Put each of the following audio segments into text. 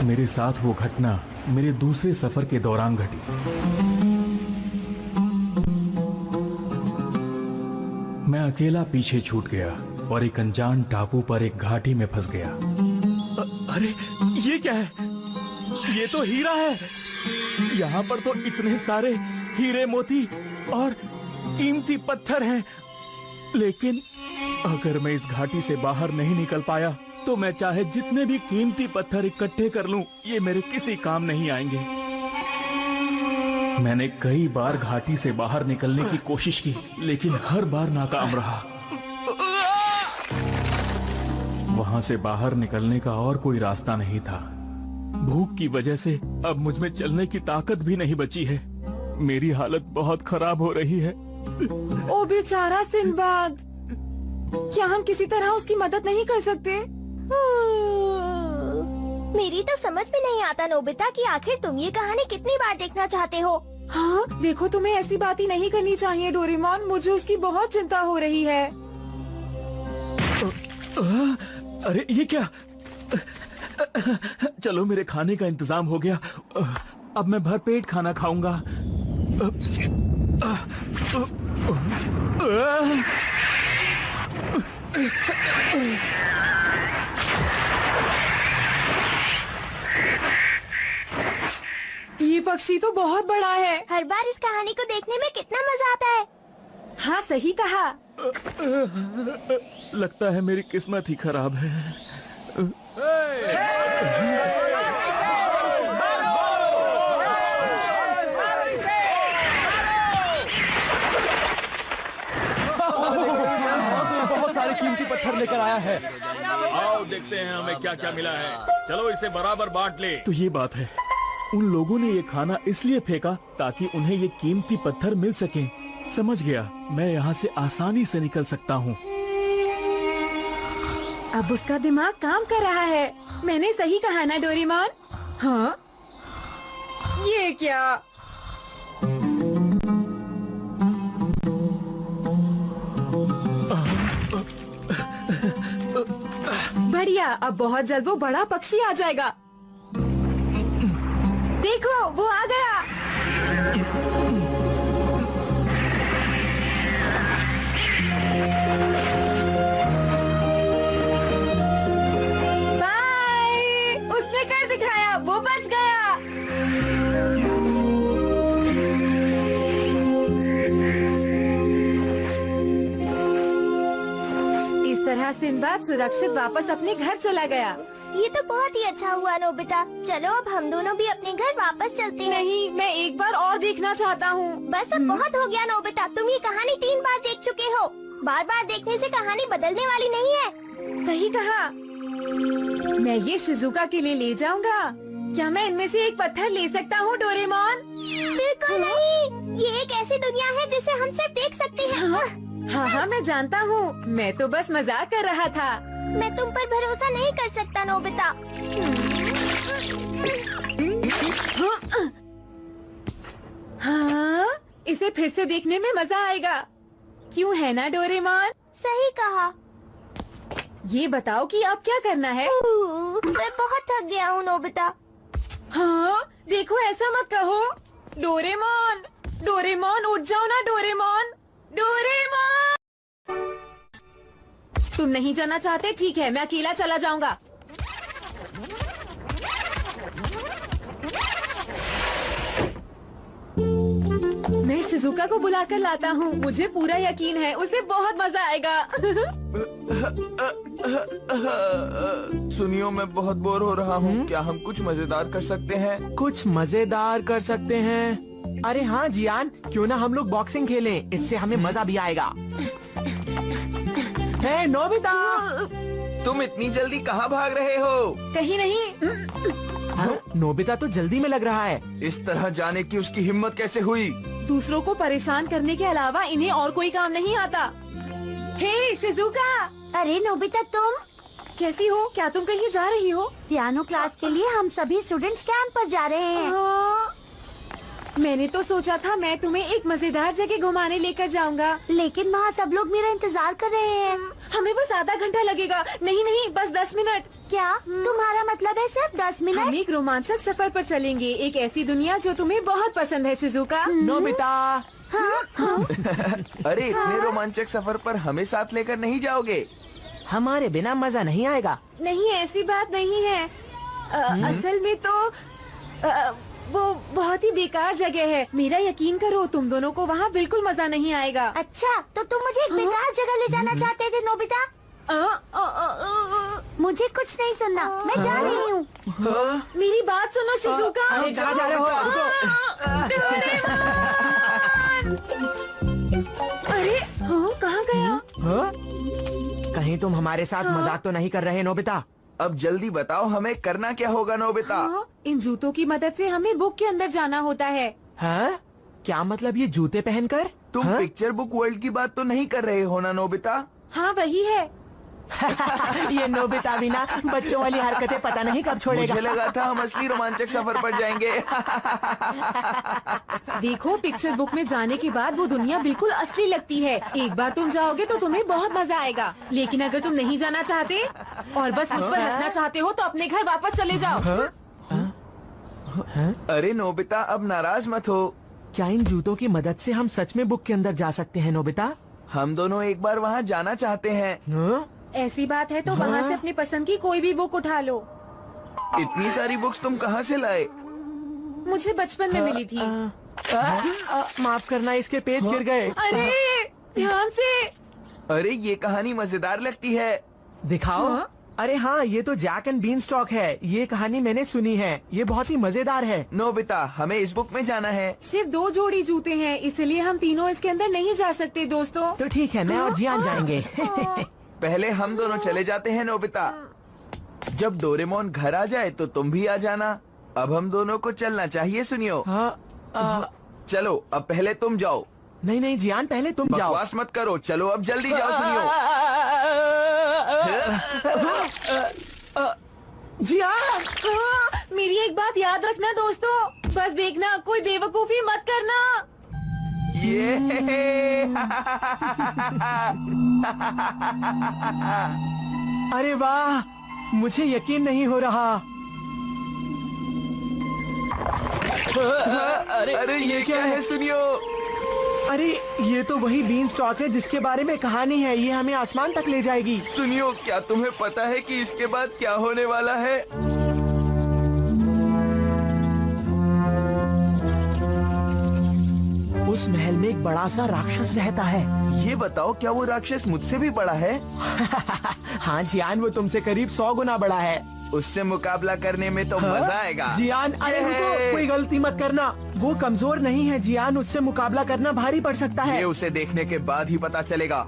मेरे साथ वो घटना मेरे दूसरे सफर के दौरान घटी। मैं अकेला पीछे छूट गया और एक अनजान टापू पर एक घाटी में फंस गया। अरे ये क्या है? ये तो हीरा है। यहाँ पर तो इतने सारे हीरे मोती और कीमती पत्थर हैं, लेकिन अगर मैं इस घाटी से बाहर नहीं निकल पाया तो मैं चाहे जितने भी कीमती पत्थर इकट्ठे कर लूं, ये मेरे किसी काम नहीं आएंगे। मैंने कई बार घाटी से बाहर निकलने की कोशिश की, लेकिन हर बार नाकाम रहा। वहां से बाहर निकलने का और कोई रास्ता नहीं था। भूख की वजह से अब मुझ में चलने की ताकत भी नहीं बची है। मेरी हालत बहुत खराब हो रही है। ओ बेचारा सिंबाद, क्या हम किसी तरह उसकी मदद नहीं कर सकते? मेरी तो समझ में नहीं आता नोबिता कि आखिर तुम ये कहानी कितनी बार देखना चाहते हो। हाँ, देखो तुम्हें ऐसी बात ही नहीं करनी चाहिए डोरेमोन, मुझे उसकी बहुत चिंता हो रही है। अरे ये क्या? चलो मेरे खाने का इंतजाम हो गया। अब मैं भरपेट खाना खाऊंगा। ये पक्षी तो बहुत बड़ा है। हर बार इस कहानी को देखने में कितना मजा आता है। हाँ सही कहा। लगता है मेरी किस्मत ही खराब है। बहुत सारे कीमती पत्थर लेकर आया है। आओ देखते हैं हमें क्या क्या मिला है। चलो इसे बराबर बांट ले। तो ये बात है, उन लोगों ने ये खाना इसलिए फेंका ताकि उन्हें ये कीमती पत्थर मिल सके। समझ गया, मैं यहाँ से आसानी से निकल सकता हूँ। अब उसका दिमाग काम कर रहा है। मैंने सही कहा ना डोरेमोन? हाँ, ये क्या? बढ़िया, अब बहुत जल्द वो बड़ा पक्षी आ जाएगा। देखो वो आ गया। बाय, उसने कर दिखाया, वो बच गया। इस तरह सिंबाद सुरक्षित वापस अपने घर चला गया। ये तो बहुत ही अच्छा हुआ नोबिता। चलो अब हम दोनों भी अपने घर वापस चलते हैं। नहीं, मैं एक बार और देखना चाहता हूँ। बस अब बहुत हो गया नोबिता, तुम ये कहानी 3 बार देख चुके हो। बार बार देखने से कहानी बदलने वाली नहीं है। सही कहा। मैं ये शिजुका के लिए ले जाऊंगा। क्या मैं इनमें से एक पत्थर ले सकता हूँ डोरेमोन? बिल्कुल नहीं, ये एक ऐसी दुनिया है जिसे हम सिर्फ देख सकते हैं। हाँ, मैं जानता हूँ। मैं तो बस मजाक कर रहा था। मैं तुम पर भरोसा नहीं कर सकता नोबिता। हाँ, इसे फिर से देखने में मजा आएगा। क्यों है ना डोरेमोन? सही कहा। ये बताओ कि अब क्या करना है? मैं बहुत थक गया हूँ नोबिता। हाँ, देखो ऐसा मत कहो। डोरेमोन, डोरेमोन उठ जाओ ना डोरेमोन। डोरेमोन! तुम नहीं जाना चाहते? ठीक है, मैं अकेला चला जाऊंगा। मैं शिजुका को बुलाकर लाता हूँ। मुझे पूरा यकीन है उसे बहुत मजा आएगा। सुनियो, मैं बहुत बोर हो रहा हूँ। क्या हम कुछ मजेदार कर सकते हैं? कुछ मजेदार कर सकते हैं? अरे हाँ जियान, क्यों ना हम लोग बॉक्सिंग खेलें? इससे हमें मजा भी आएगा। हे नोबिता, तुम इतनी जल्दी कहाँ भाग रहे हो? कहीं नहीं। हाँ, नोबिता तो जल्दी में लग रहा है। इस तरह जाने की उसकी हिम्मत कैसे हुई? दूसरों को परेशान करने के अलावा इन्हें और कोई काम नहीं आता। हे शिजुका! अरे नोबिता, तुम कैसी हो? क्या तुम कहीं जा रही हो? पियानो क्लास के लिए हम सभी स्टूडेंट्स कैंप पर जा रहे हैं। मैंने तो सोचा था मैं तुम्हें एक मजेदार जगह घुमाने लेकर जाऊंगा। लेकिन वहाँ सब लोग मेरा इंतजार कर रहे हैं। हमें बस आधा घंटा लगेगा। नहीं नहीं, बस 10 मिनट। क्या तुम्हारा मतलब है सिर्फ 10 हम मिनट? एक रोमांचक सफर पर चलेंगे, एक ऐसी दुनिया जो तुम्हें बहुत पसंद है शिजुका। नोबिता। अरे इतने रोमांचक सफर पर हमें साथ लेकर नहीं जाओगे? हमारे बिना मजा नहीं आएगा। नहीं, ऐसी बात नहीं है। असल में तो वो बहुत ही बेकार जगह है। मेरा यकीन करो, तुम दोनों को वहाँ बिल्कुल मजा नहीं आएगा। अच्छा, तो तुम मुझे एक बेकार जगह ले जाना चाहते थे नोबिता? मुझे कुछ नहीं सुनना, मैं जा रही हूँ। मेरी बात सुनो शिजुका। अरे कहाँ जा रहे हो? अरे हाँ, कहाँ गया? हाँ? कहीं तुम हमारे साथ मजाक तो नहीं कर रहे नोबिता? अब जल्दी बताओ हमें करना क्या होगा नोबिता? हाँ, इन जूतों की मदद से हमें बुक के अंदर जाना होता है। हाँ? क्या मतलब ये जूते पहनकर? तुम हाँ? पिक्चर बुक वर्ल्ड की बात तो नहीं कर रहे हो ना नोबिता? हाँ वही है। ये नोबिता भी ना बच्चों वाली हरकतें पता नहीं कब छोड़ेगा। मुझे लगा था हम असली रोमांचक सफर पर जाएंगे। देखो, पिक्चर बुक में जाने के बाद वो दुनिया बिल्कुल असली लगती है। एक बार तुम जाओगे तो तुम्हें बहुत मजा आएगा। लेकिन अगर तुम नहीं जाना चाहते और बस मुझ पर हंसना चाहते हो तो अपने घर वापस चले जाओ। अरे नोबिता, अब नाराज मत हो। क्या इन जूतों की मदद से हम सच में बुक के अंदर जा सकते हैं नोबिता? हम दोनों एक बार वहाँ जाना चाहते हैं। हाँ? ऐसी बात है तो वहाँ से अपनी पसंद की कोई भी बुक उठा लो। इतनी सारी बुक्स तुम कहाँ से लाए? मुझे बचपन में मिली थी। माफ करना, इसके पेज गिर गए। अरे ध्यान से। अरे ये कहानी मजेदार लगती है। दिखाओ। हाँ? अरे हाँ, ये तो जैक एंड बीन स्टॉक है। ये कहानी मैंने सुनी है, ये बहुत ही मजेदार है। नोबिता, हमें इस बुक में जाना है। सिर्फ 2 जोड़ी जूते हैं, इसलिए हम तीनों इसके अंदर नहीं जा सकते दोस्तों। तो ठीक है, मैं और जियान जाएंगे। पहले हम दोनों चले जाते हैं नोबिता। जब डोरेमोन घर आ जाए तो तुम भी आ जाना। अब हम दोनों को चलना चाहिए, सुनियो। हाँ, चलो, अब पहले तुम जाओ। नहीं नहीं जियान, पहले तुम जाओ। बकवास मत करो, चलो अब जल्दी जाओ, सुनियो। जियान। मेरी एक बात याद रखना दोस्तों, बस देखना कोई बेवकूफी मत करना। ये अरे वाह, मुझे यकीन नहीं हो रहा। अरे ये क्या है, सुनियो। अरे ये तो वही बीन स्टॉक है जिसके बारे में कहानी है। ये हमें आसमान तक ले जाएगी। सुनियो, क्या तुम्हें पता है कि इसके बाद क्या होने वाला है? उस महल में एक बड़ा सा राक्षस रहता है। ये बताओ, क्या वो राक्षस मुझसे भी बड़ा है? हाँ जियान, वो तुमसे करीब 100 गुना बड़ा है। उससे मुकाबला करने में तो मजा आएगा। जियान, अरे रुको, कोई गलती मत करना। वो कमजोर नहीं है जियान, उससे मुकाबला करना भारी पड़ सकता है। ये उसे देखने के बाद ही पता चलेगा।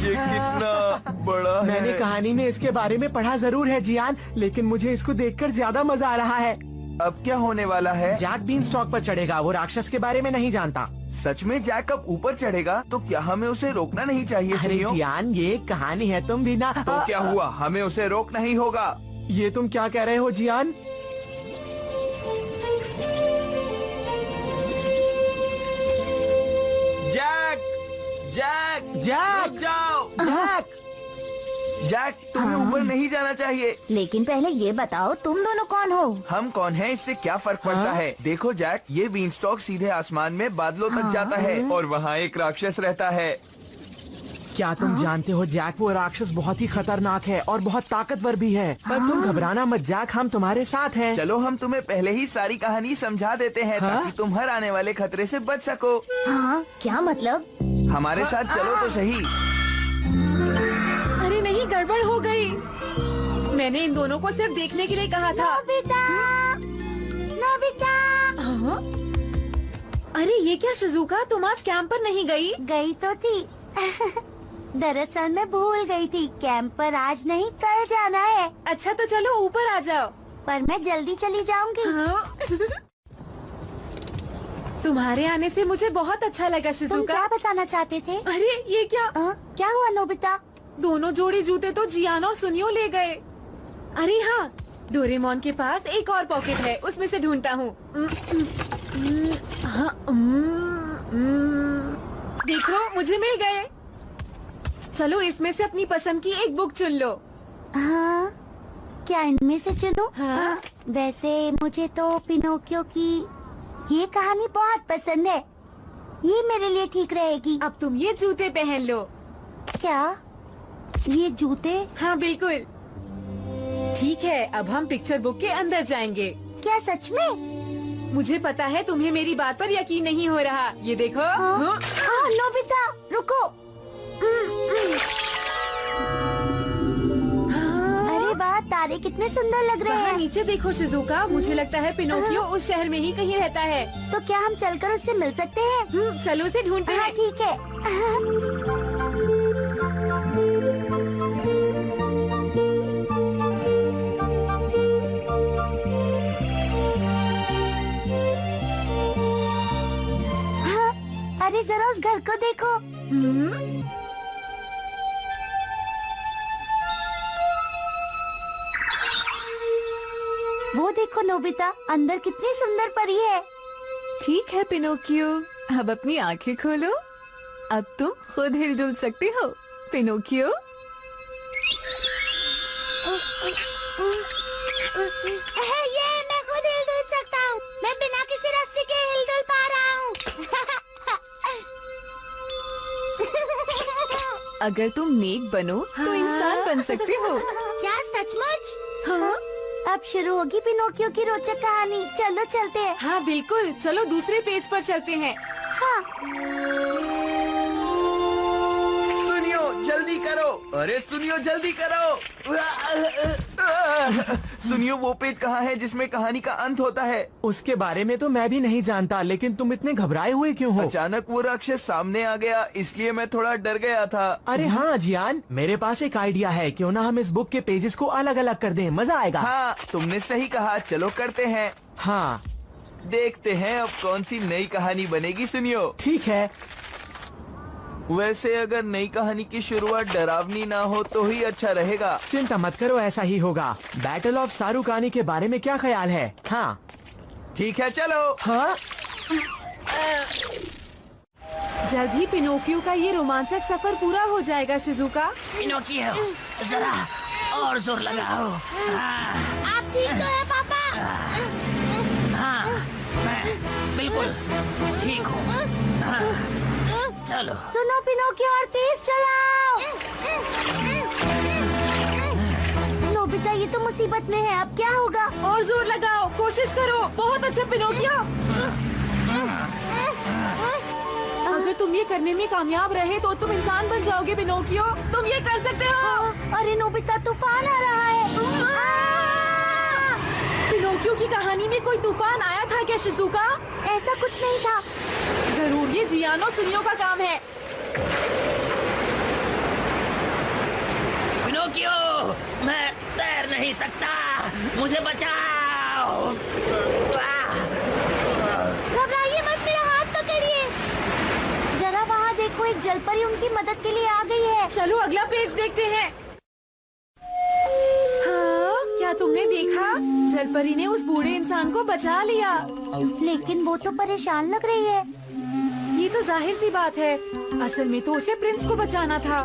ये कितना बड़ा है। मैंने कहानी में इसके बारे में पढ़ा जरूर है जियान, लेकिन मुझे इसको देखकर ज्यादा मजा आ रहा है। अब क्या होने वाला है? जैक बीन स्टॉक पर चढ़ेगा। वो राक्षस के बारे में नहीं जानता। सच में जैक अब ऊपर चढ़ेगा? तो क्या हमें उसे रोकना नहीं चाहिए? अरे सुनियो, जियान, ये एक कहानी है, तुम भी ना। तो क्या हुआ? हमें उसे रोकना ही होगा। ये तुम क्या कह रहे हो जियान? Jack, Jack, Jack! रुक जाओ। जैक! जैक, तुम्हें ऊपर नहीं जाना चाहिए। लेकिन पहले ये बताओ, तुम दोनों कौन हो? हम कौन हैं, इससे क्या फर्क पड़ता है? देखो जैक, ये बीनस्टॉक सीधे आसमान में बादलों तक जाता है और वहाँ एक राक्षस रहता है। क्या तुम जानते हो जैक, वो राक्षस बहुत ही खतरनाक है और बहुत ताकतवर भी है। पर तुम घबराना मत जैक, हम तुम्हारे साथ हैं। चलो, हम तुम्हें पहले ही सारी कहानी समझा देते हैं ताकि तुम हर आने वाले खतरे से बच सको। हाँ, क्या मतलब? हमारे साथ चलो तो सही। अरे नहीं, गड़बड़ हो गई। मैंने इन दोनों को सिर्फ देखने के लिए कहा था। नोबिता! नोबिता! हाँ? अरे ये क्या शिजुका, तुम आज कैंप पर नहीं गई? गई तो थी दरअसल मैं भूल गई थी। कैंप पर आज नहीं कल जाना है। अच्छा तो चलो ऊपर आ जाओ। पर मैं जल्दी चली जाऊंगी। हाँ? तुम्हारे आने से मुझे बहुत अच्छा लगा तुम शिजुका। क्या बताना चाहते थे? अरे ये क्या? क्या हुआ नोबिता? दोनों जोड़ी जूते तो जियान और सुनियो ले गए। अरे हाँ, डोरेमोन के पास एक और पॉकेट है, उसमें से ढूंढता हूँ। हाँ, देखो मुझे मिल गए। चलो इसमें से अपनी पसंद की एक बुक चुन लो। हाँ, क्या इनमें से चुनूं? हाँ? वैसे मुझे तो पिनोकियो की ये कहानी बहुत पसंद है। ये मेरे लिए ठीक रहेगी। अब तुम ये जूते पहन लो। क्या ये जूते? हाँ बिल्कुल ठीक है। अब हम पिक्चर बुक के अंदर जाएंगे। क्या सच में? मुझे पता है तुम्हें मेरी बात पर यकीन नहीं हो रहा। ये देखो। हाँ? नोबिता रुको। अरे वाह, तारे कितने सुंदर लग रहे वहाँ हैं। नीचे देखो शिजुका, मुझे लगता है पिनोकियो उस शहर में ही कहीं रहता है। तो क्या हम चलकर उससे मिल सकते हैं? चलो उसे ढूंढते हाँ हैं। ठीक है। हाँ, अरे जरा उस घर को देखो। वो देखो नोबिता, अंदर कितनी सुंदर परी है। ठीक है पिनोकियो, अब अपनी आंखें खोलो। अब तुम खुद हिलडुल सकते हो पिनोकियो। ये मैं खुद हिलडुल सकता हूँ। मैं बिना किसी रस्सी के हिलडुल पा रहा हूँ। अगर तुम नेक बनो तो इंसान बन सकते हो। क्या सचमुच? हाँ? अब शुरू होगी पिनोकियो की रोचक कहानी। चलो चलते हैं। हाँ बिल्कुल, चलो दूसरे पेज पर चलते हैं। हाँ। सुनियो जल्दी करो। अरे सुनियो जल्दी करो। सुनियो वो पेज कहाँ है जिसमें कहानी का अंत होता है? उसके बारे में तो मैं भी नहीं जानता, लेकिन तुम इतने घबराए हुए क्यों हो? अचानक वो राक्षस सामने आ गया, इसलिए मैं थोड़ा डर गया था। अरे हाँ जियान, मेरे पास एक आइडिया है। क्यों ना हम इस बुक के पेजेस को अलग अलग कर दें, मजा आएगा। हाँ तुमने सही कहा, चलो करते हैं। हाँ देखते हैं अब कौन सी नई कहानी बनेगी। सुनियो ठीक है। वैसे अगर नई कहानी की शुरुआत डरावनी ना हो तो ही अच्छा रहेगा। चिंता मत करो, ऐसा ही होगा। बैटल ऑफ सारुकानी के बारे में क्या ख्याल है? हाँ ठीक है चलो। हाँ जल्द ही पिनोकियो का ये रोमांचक सफर पूरा हो जाएगा शिजुका। पिनोकियो, जरा और जोर लगाओ। हाँ, आप ठीक तो है पापा? हाँ, मैं बिल्कुल ठीक हूँ। हाँ, चलो। सुनो पिनोकियो, और तेज चलाओ। नोबिता ये तो मुसीबत में है, अब क्या होगा? और जोर लगाओ, कोशिश करो। बहुत अच्छा पिनोकियो। अगर तुम ये करने में कामयाब रहे तो तुम इंसान बन जाओगे पिनोकियो। तुम ये कर सकते हो। अरे नोबिता, तूफान आ रहा है। पिनोकियो की कहानी में कोई तूफान आया था क्या शिजुका? ऐसा कुछ नहीं था। जरूर ये जियान और सुनियो का काम है। पिनोकियो, मैं तैर नहीं सकता, मुझे बचाओ। घबराइए मत, मेरा हाथ पकड़िए। जरा वहाँ देखो, एक जलपरी उनकी मदद के लिए आ गई है। चलो अगला पेज देखते हैं। हाँ, क्या तुमने देखा? जलपरी ने उस बूढ़े इंसान को बचा लिया। लेकिन वो तो परेशान लग रही है। ये तो जाहिर सी बात है, असल में तो उसे प्रिंस को बचाना था।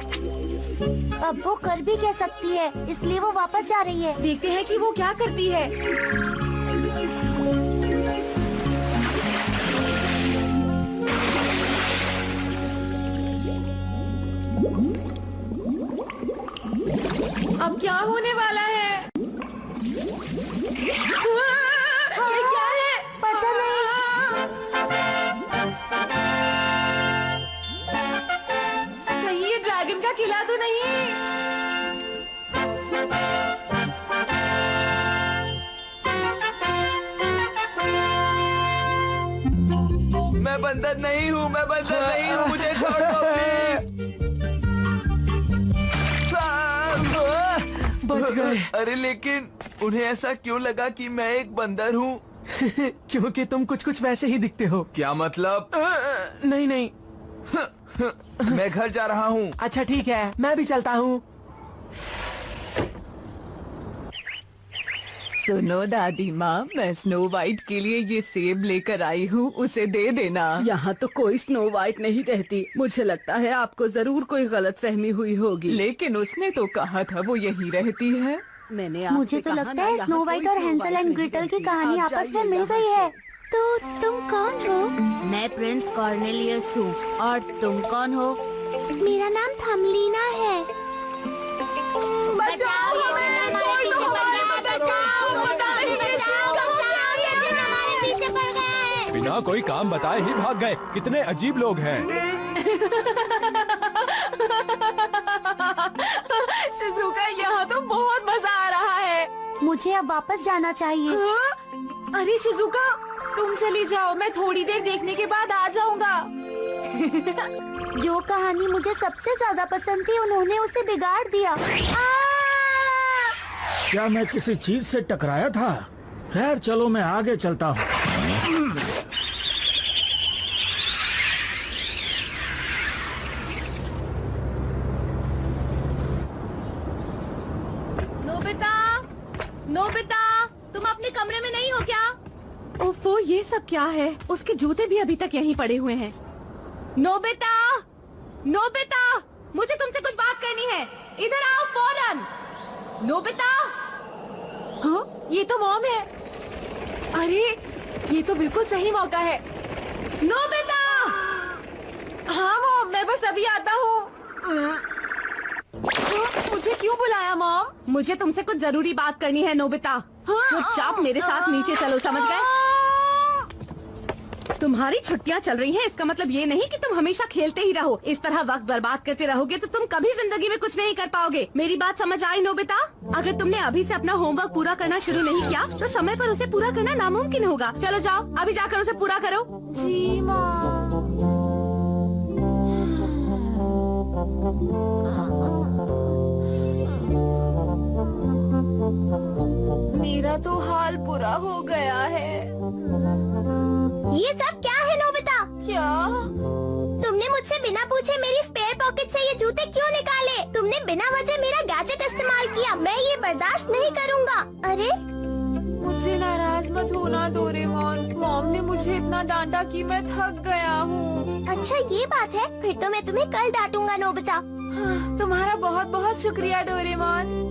अब वो कर भी कह सकती है, इसलिए वो वापस जा रही है। देखते हैं कि वो क्या करती है। अब क्या होने वाला है? ये क्या है? पता नहीं। कहीं ये ड्रैगन का किला तो नहीं? मैं बच बंदर नहीं हूँ, मैं बंदर नहीं हूँ, मुझे छोड़ दो प्लीज। बच गए। अरे लेकिन उन्हें ऐसा क्यों लगा कि मैं एक बंदर हूँ? क्योंकि तुम कुछ कुछ वैसे ही दिखते हो। क्या मतलब? नहीं नहीं। मैं घर जा रहा हूँ। अच्छा ठीक है, मैं भी चलता हूँ। सुनो दादी माँ, मैं स्नो वाइट के लिए ये सेब लेकर आई हूँ, उसे दे देना। यहाँ तो कोई स्नो वाइट नहीं रहती। मुझे लगता है आपको जरूर कोई गलतफहमी हुई होगी। लेकिन उसने तो कहा था वो यहीं रहती है। मैंने मुझे तो लगता है स्नो वाइट और हैंसल एंड ग्रेटल की कहानी आपस में मिल गई है। तो तुम कौन हो? मैं प्रिंस कॉर्नेलियस हूँ। और तुम कौन हो? मेरा नाम थमलीना है। बचाओ हमें, कोई तो हमारी मदद करो, हमारे पीछे पड़ गए। बिना कोई काम बताए ही भाग गए। कितने अजीब लोग हैं। शिजुका, यहाँ तो बहुत मजा आ रहा है। मुझे अब वापस जाना चाहिए। हाँ? अरे शिजुका, तुम चली जाओ, मैं थोड़ी देर देखने के बाद आ जाऊंगा। जो कहानी मुझे सबसे ज्यादा पसंद थी, उन्होंने उसे बिगाड़ दिया। क्या मैं किसी चीज से टकराया था? खैर चलो मैं आगे चलता हूँ। नोबिता, नोबिता, तुम अपने कमरे में नहीं हो क्या? ओफो, ये सब क्या है? उसके जूते भी अभी तक यहीं पड़े हुए हैं। नोबिता, नोबिता, मुझे तुमसे कुछ बात करनी है। इधर आओ फौरन। नोबिता, हाँ, ये तो मॉम है। अरे, ये तो बिल्कुल सही मौका है। नोबिता। हाँ मॉम, मैं बस अभी आता हूँ। मुझे क्यों बुलाया मॉम? मुझे तुमसे कुछ जरूरी बात करनी है नोबिता। चुपचाप मेरे साथ नीचे चलो, समझ गए? तुम्हारी छुट्टियां चल रही हैं, इसका मतलब ये नहीं कि तुम हमेशा खेलते ही रहो। इस तरह वक्त बर्बाद करते रहोगे तो तुम कभी जिंदगी में कुछ नहीं कर पाओगे। मेरी बात समझ आई नोबिता? अगर तुमने अभी से अपना होमवर्क पूरा करना शुरू नहीं किया तो समय पर उसे पूरा करना नामुमकिन होगा। चलो जाओ, अभी जाकर उसे पूरा करो। जी मॉम। मेरा तो हाल बुरा हो गया है। ये सब क्या है नोबिता? क्या? तुमने मुझसे बिना पूछे मेरी स्पेयर पॉकेट से ये जूते क्यों निकाले? तुमने बिना वजह मेरा गैजेट इस्तेमाल किया। मैं ये बर्दाश्त नहीं करूँगा। अरे, मुझसे नाराज मत होना डोरेमोन। मॉम ने मुझे इतना डांटा कि मैं थक गया हूँ। अच्छा ये बात है, फिर तो मैं तुम्हें कल डांटूंगा नोबिता। हाँ, तुम्हारा बहुत बहुत शुक्रिया डोरेमोन।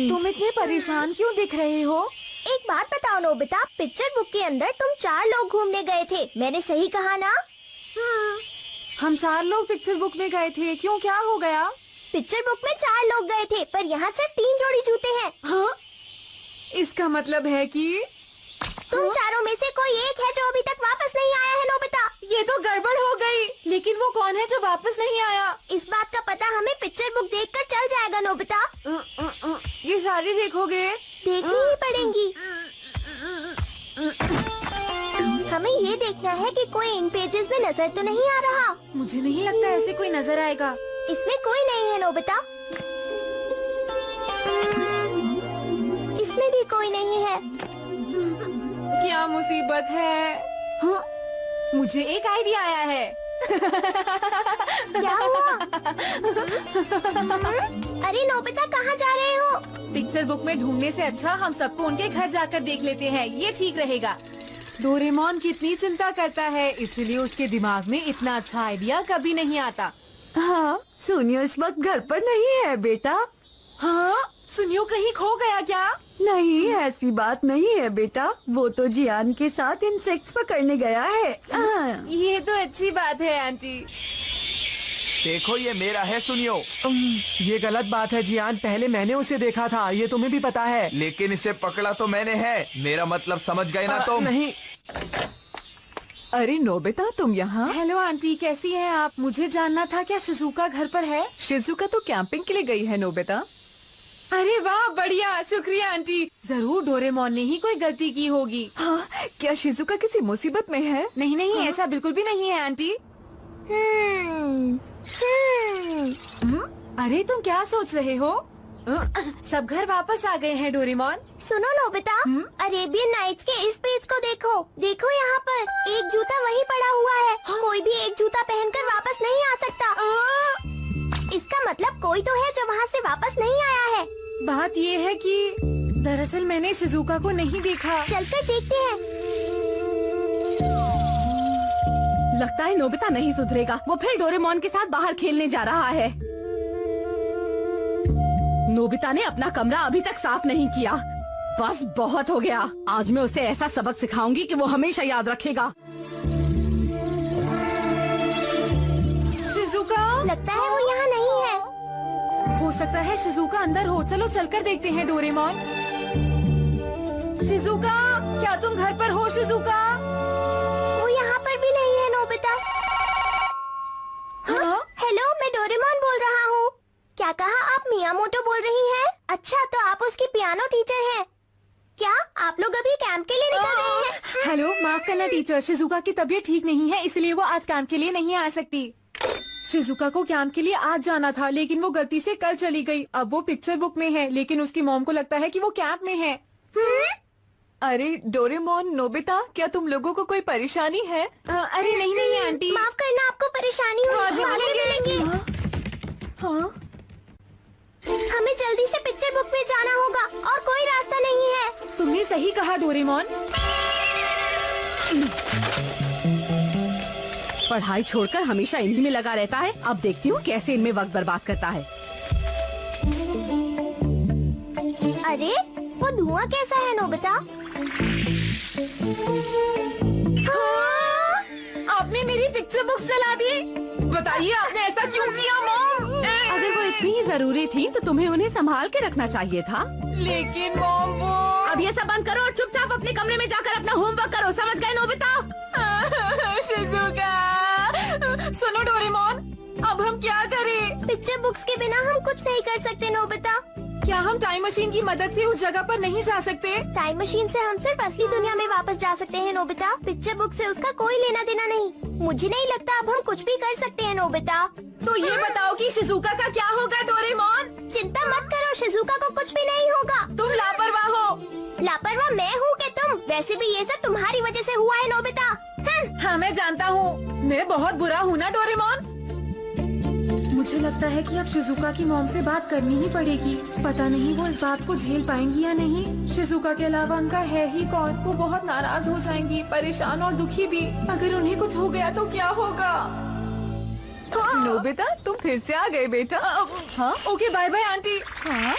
तुम इतने परेशान क्यों दिख रहे हो? एक बात बताओ नोबिता, पिक्चर बुक के अंदर तुम 4 लोग घूमने गए थे, मैंने सही कहा ना? हम 4 लोग पिक्चर बुक में गए थे। क्यों, क्या हो गया? पिक्चर बुक में 4 लोग गए थे, पर यहाँ सिर्फ 3 जोड़ी जूते हैं। हाँ? इसका मतलब है कि तुम चारों में से कोई एक है जो अभी तक वापस नहीं आया है नोबिता। ये तो गड़बड़ हो गई। लेकिन वो कौन है जो वापस नहीं आया? इस बात का पता हमें पिक्चर बुक देखकर चल जाएगा नोबिता। ये सारी देखोगे? देखनी ही पड़ेंगी। हमें ये देखना है कि कोई इन पेजेस में नजर तो नहीं आ रहा। मुझे नहीं लगता ऐसे कोई नजर आएगा। इसमें कोई नहीं है नोबिता। इसमें भी कोई नहीं है। क्या मुसीबत है? हाँ, मुझे एक आइडिया आया है। क्या हुआ? अरे नोबिता, कहाँ जा रहे हो? पिक्चर बुक में ढूंढने से अच्छा हम सबको उनके घर जाकर देख लेते हैं, ये ठीक रहेगा। डोरेमोन कितनी चिंता करता है, इसलिए उसके दिमाग में इतना अच्छा आइडिया कभी नहीं आता। हाँ, सुनियो इस वक्त घर पर नहीं है बेटा। हाँ, सुनियो कहीं खो गया क्या? नहीं, ऐसी बात नहीं है बेटा, वो तो जियान के साथ इंसेक्ट्स पकड़ने गया है। ये तो अच्छी बात है आंटी। देखो ये मेरा है, सुनियो। ये गलत बात है जियान, पहले मैंने उसे देखा था, ये तुम्हें भी पता है। लेकिन इसे पकड़ा तो मैंने है, मेरा मतलब समझ गए ना तुम? नहीं। अरे नोबिता, तुम यहाँ? हेलो आंटी, कैसी हैं आप? मुझे जानना था क्या शिजुका घर पर है? शिजुका तो कैंपिंग के लिए गई है नोबिता। अरे वाह, बढ़िया, शुक्रिया आंटी। जरूर डोरेमोन ने ही कोई गलती की होगी। हाँ, क्या शिजुका किसी मुसीबत में है? नहीं नहीं, ऐसा बिल्कुल भी नहीं है आंटी। अरे तुम क्या सोच रहे हो? सब घर वापस आ गए हैं डोरेमोन। सुनो नोबिता, अरेबियन नाइट्स के इस पेज को देखो। देखो यहाँ पर एक जूता वहीं पड़ा हुआ है। कोई भी एक जूता पहनकर वापस नहीं आ सकता। इसका मतलब कोई तो है जो वहाँ से वापस नहीं आया है। बात ये है कि दरअसल मैंने शिजुका को नहीं देखा। चलकर देखते हैं। लगता है नोबिता नहीं सुधरेगा। वो फिर डोरेमोन के साथ बाहर खेलने जा रहा है। नोबिता ने अपना कमरा अभी तक साफ नहीं किया। बस बहुत हो गया। आज मैं उसे ऐसा सबक सिखाऊंगी कि वो हमेशा याद रखेगा। शिजुका, लगता है वो यहाँ नहीं है। हो सकता है शिजुका अंदर हो। चलो चलकर देखते हैं डोरेमोन। शिजुका, क्या तुम घर पर हो? शिजुका, वो यहाँ पर भी नहीं है नोबिता। हाँ? हेलो, मैं डोरेमोन बोल रहा हूँ। क्या कहा आप? मियामोटो बोल रही हैं? अच्छा, तो आप उसकी पियानो टीचर हैं। क्या आप लोग अभी कैंप के लिए निकल रहे हैं? हेलो, माफ करना टीचर, शिजुका की तबीयत ठीक नहीं है, इसलिए वो आज कैंप के लिए नहीं आ सकती। शिजुका को कैंप के लिए आज जाना था, लेकिन वो गलती से कल चली गई। अब वो पिक्चर बुक में है, लेकिन उसकी मॉम को लगता है कि वो कैंप में है। अरे डोरेमोन, नोबिता, क्या तुम लोगों को कोई परेशानी है? अरे नहीं नहीं आंटी। माफ करना, आपको परेशानी हुई। बाद में बाद में मिलेंगे। मिलेंगे। हाँ? हमें जल्दी से पिक्चर बुक में जाना होगा और कोई रास्ता नहीं है। तुमने सही कहा डोरेमोन। पढ़ाई छोड़कर हमेशा इन्हीं में लगा रहता है। अब देखती हूँ कैसे इनमें वक्त बर्बाद करता है। अरे वो धुआं कैसा है नोबिता? हाँ? आपने मेरी पिक्चर बुक्स जला दी। बताइए आपने ऐसा क्यों किया मॉम? अगर वो इतनी ही जरूरी थी तो तुम्हें उन्हें संभाल के रखना चाहिए था। लेकिन मॉम वो। अब ये सब बंद करो और चुपचाप अपने कमरे में जाकर अपना होमवर्क करो। समझ गए नोबिता? शिजुका, सुनो डोरेमोन, अब हम क्या करें? पिक्चर बुक्स के बिना हम कुछ नहीं कर सकते नोबिता। क्या हम टाइम मशीन की मदद से उस जगह पर नहीं जा सकते? टाइम मशीन से हम सिर्फ असली दुनिया में वापस जा सकते हैं नोबिता। पिक्चर बुक से उसका कोई लेना देना नहीं। मुझे नहीं लगता अब हम कुछ भी कर सकते हैं नोबिता। तो ये बताओ कि शिजुका का क्या होगा डोरेमोन? चिंता मत करो, शिजुका को कुछ भी नहीं होगा। तुम लापरवाह हो। लापरवाह मैं हूँ क्या तुम? वैसे भी ये सब तुम्हारी वजह से हुआ है नोबिता। हाँ मैं जानता हूँ, मैं बहुत बुरा हूँ ना डोरेमोन। मुझे लगता है कि अब शिजुका की मॉम से बात करनी ही पड़ेगी। पता नहीं वो इस बात को झेल पाएंगी या नहीं। शिजुका के अलावा उनका है ही कौन? वो बहुत नाराज हो जाएंगी, परेशान और दुखी भी। अगर उन्हें कुछ हो गया तो क्या होगा? नोबिता, तुम फिर से आ गए बेटा। हाँ, ओके, बाय बाय आंटी। हाँ?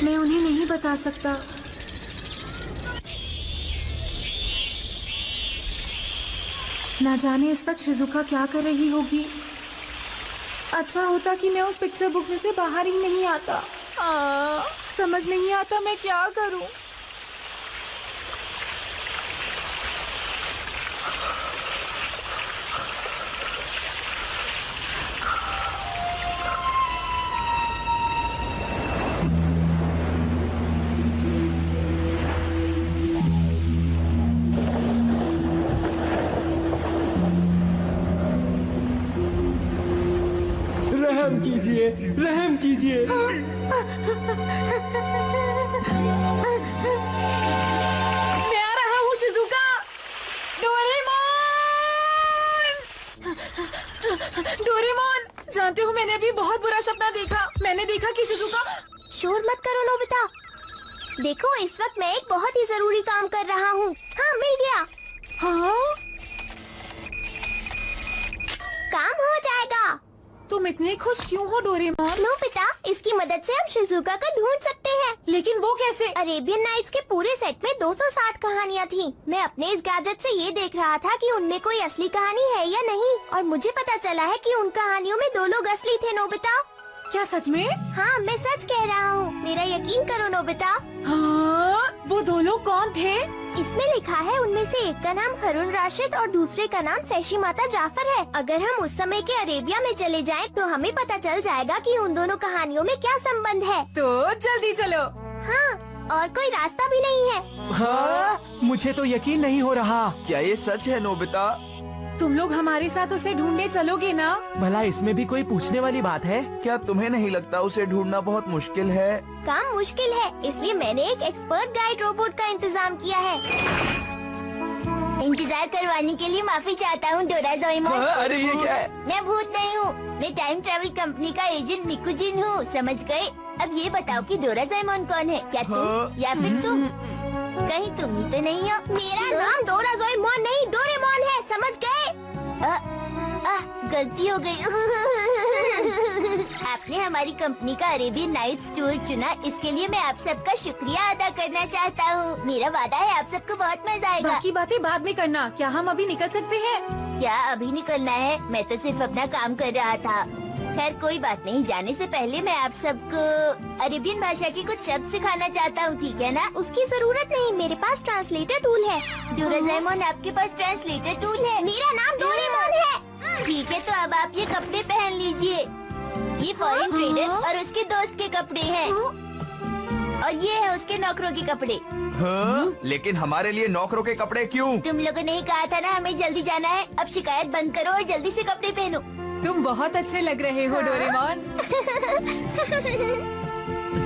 मैं उन्हें नहीं बता सकता। ना जाने इस वक्त शिजुका क्या कर रही होगी। अच्छा होता कि मैं उस पिक्चर बुक में से बाहर ही नहीं आता। समझ नहीं आता मैं क्या करूं। रहम कीजिए, रहम कीजिए। मैं आ रहा हूँ शिजुका। डोरेमोन, जानते हो मैंने अभी बहुत बुरा सपना देखा। मैंने देखा कि शिजुका। शोर मत करो नोबिता। देखो इस वक्त मैं एक बहुत ही जरूरी काम कर रहा हूँ। हाँ, मिल गया। हाँ? काम हो जाएगा। तुम तुम इतने खुश क्यों हो डोरेमोन? नोबिता, इसकी मदद से हम शिजुका को ढूंढ सकते हैं। लेकिन वो कैसे? अरेबियन नाइट्स के पूरे सेट में 260 कहानियाँ थी। मैं अपने इस गैजेट से ये देख रहा था कि उनमें कोई असली कहानी है या नहीं, और मुझे पता चला है कि उन कहानियों में 2 लोग असली थे। नोबिता, क्या सच में? हाँ, मैं सच कह रहा हूँ, मेरा यकीन करो नोबिता। हाँ, वो 2 लोग कौन थे? इसमें लिखा है उनमें से एक का नाम हारून राशिद और दूसरे का नाम सैशी माता जाफर है। अगर हम उस समय के अरेबिया में चले जाएं, तो हमें पता चल जाएगा कि उन दोनों कहानियों में क्या संबंध है। तो जल्दी चलो। हाँ, और कोई रास्ता भी नहीं है। हाँ, मुझे तो यकीन नहीं हो रहा। क्या ये सच है नोबिता? तुम लोग हमारे साथ उसे ढूंढने चलोगे ना? भला इसमें भी कोई पूछने वाली बात है? क्या तुम्हें नहीं लगता उसे ढूंढना बहुत मुश्किल है? काम मुश्किल है, इसलिए मैंने एक एक्सपर्ट गाइड रोबोट का इंतजाम किया है। इंतजार करवाने के लिए माफी चाहता हूँ डोराज़ोइमोन। अरे ये क्या है? मैं भूत नहीं हूँ, मैं टाइम ट्रैवल कंपनी का एजेंट मिकुजिन हूँ, समझ गए? अब ये बताओ कि डोराज़ोइमोन कौन है? क्या तुम या फिर तुम? कहीं तुम ही तो नहीं हो? मेरा नाम डोराज़ोइमोन नहीं, डोरेमोन है, समझ गए? गलती हो गई। आपने हमारी कंपनी का अरेबियन नाइट्स टूर चुना, इसके लिए मैं आप सबका शुक्रिया अदा करना चाहता हूँ। मेरा वादा है आप सबको बहुत मजा आएगा। बाकी बातें बाद में करना। क्या हम अभी निकल सकते हैं? क्या अभी निकलना है? मैं तो सिर्फ अपना काम कर रहा था। खैर कोई बात नहीं, जाने से पहले मैं आप सबको अरेबियन भाषा के कुछ शब्द सिखाना चाहता हूँ, ठीक है ना? उसकी जरूरत नहीं, मेरे पास ट्रांसलेटर टूल है। डोराज़ोइमोन, आपके पास ट्रांसलेटर टूल है? मेरा नाम डोरेमोन है। ठीक है, तो अब आप ये कपड़े पहन लीजिए। ये फॉरेन ट्रेडर और उसके दोस्त के कपड़े हैं, और ये है उसके नौकरों के कपड़े। हाँ? लेकिन हमारे लिए नौकरों के कपड़े क्यों? तुम लोगों ने ही कहा था ना हमें जल्दी जाना है। अब शिकायत बंद करो और जल्दी से कपड़े पहनो। तुम बहुत अच्छे लग रहे हो डोरेमोन।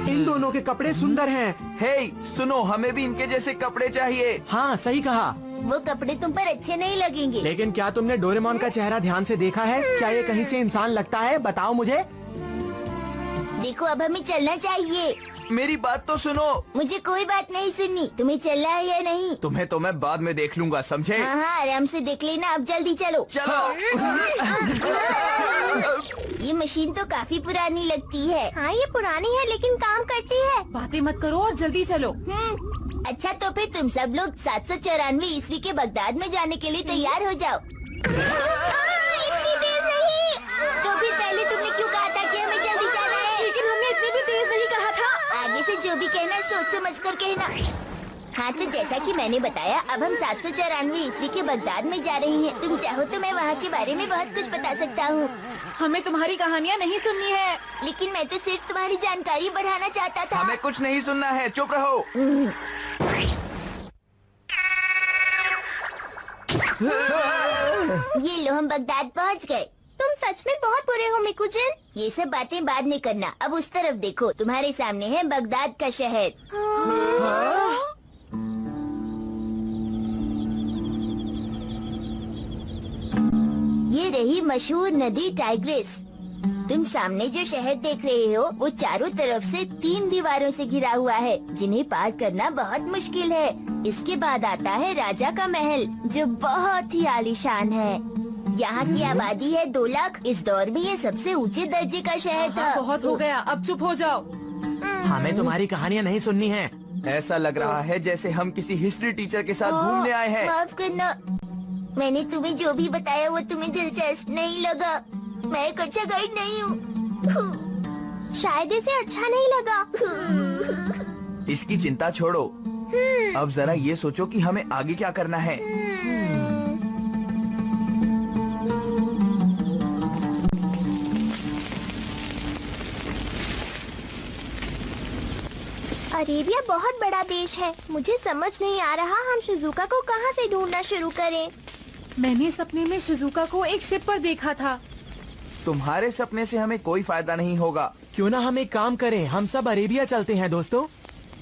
इन दोनों के कपड़े सुंदर हैं। हे, सुनो, हमें भी इनके जैसे कपड़े चाहिए। हाँ, सही कहा। वो कपड़े तुम पर अच्छे नहीं लगेंगे। लेकिन क्या तुमने डोरेमोन का चेहरा ध्यान से देखा है? क्या ये कहीं से इंसान लगता है? बताओ मुझे। देखो, अब हमें चलना चाहिए। मेरी बात तो सुनो। मुझे कोई बात नहीं सुननी। तुम्हें चलना है या नहीं? तुम्हें तो मैं बाद में देख लूंगा, समझे? हाँ हाँ, आराम से देख लेना। अब जल्दी चलो। ये मशीन तो काफी पुरानी लगती है। हाँ, ये पुरानी है लेकिन काम करती है। बातें मत करो और जल्दी चलो। अच्छा, तो फिर तुम सब लोग 794 ईस्वी के बगदाद में जाने के लिए तैयार हो जाओ। इतनी तेज नहीं। तो फिर पहले तुमने क्यों कहा था कि हमें जल्दी जाना है? लेकिन हमने इतनी भी तेज नहीं कहा था। आगे से जो भी कहना सोच समझ कर कहना। हाँ, तो जैसा कि मैंने बताया, अब हम 794 ईस्वी के बगदाद में जा रहे हैं। तुम चाहो तो मैं वहाँ के बारे में बहुत कुछ बता सकता हूँ। हमें तुम्हारी कहानियाँ नहीं सुननी है। लेकिन मैं तो सिर्फ तुम्हारी जानकारी बढ़ाना चाहता था। हमें कुछ नहीं सुनना है, चुप रहो। ये लो, हम बगदाद पहुँच गए। तुम सच में बहुत बुरे हो मिकुजिन। ये सब बातें बाद में करना। अब उस तरफ देखो, तुम्हारे सामने है बगदाद का शहर। ये रही मशहूर नदी टाइग्रिस। तुम सामने जो शहर देख रहे हो, वो चारों तरफ से 3 दीवारों से घिरा हुआ है, जिन्हें पार करना बहुत मुश्किल है। इसके बाद आता है राजा का महल, जो बहुत ही आलीशान है। यहाँ की आबादी है 2 लाख। इस दौर में ये सबसे ऊंचे दर्जे का शहर था। बहुत हो गया, अब चुप हो जाओ। हमें तुम्हारी कहानियाँ नहीं सुननी है। ऐसा लग रहा है जैसे हम किसी हिस्ट्री टीचर के साथ घूमने आए हैं। माफ करना, मैंने तुम्हें जो भी बताया वो तुम्हें दिलचस्प नहीं लगा। मैं एक अच्छा गाइड नहीं हूँ। शायद इसे अच्छा नहीं लगा। इसकी चिंता छोड़ो। अब जरा ये सोचो कि हमें आगे क्या करना है। अरेबिया बहुत बड़ा देश है। मुझे समझ नहीं आ रहा हम शिजुका को कहाँ से ढूंढना शुरू करें। मैंने सपने में शिजुका को एक शिप पर देखा था। तुम्हारे सपने से हमें कोई फायदा नहीं होगा। क्यों ना हम एक काम करें, हम सब अरेबिया चलते हैं दोस्तों।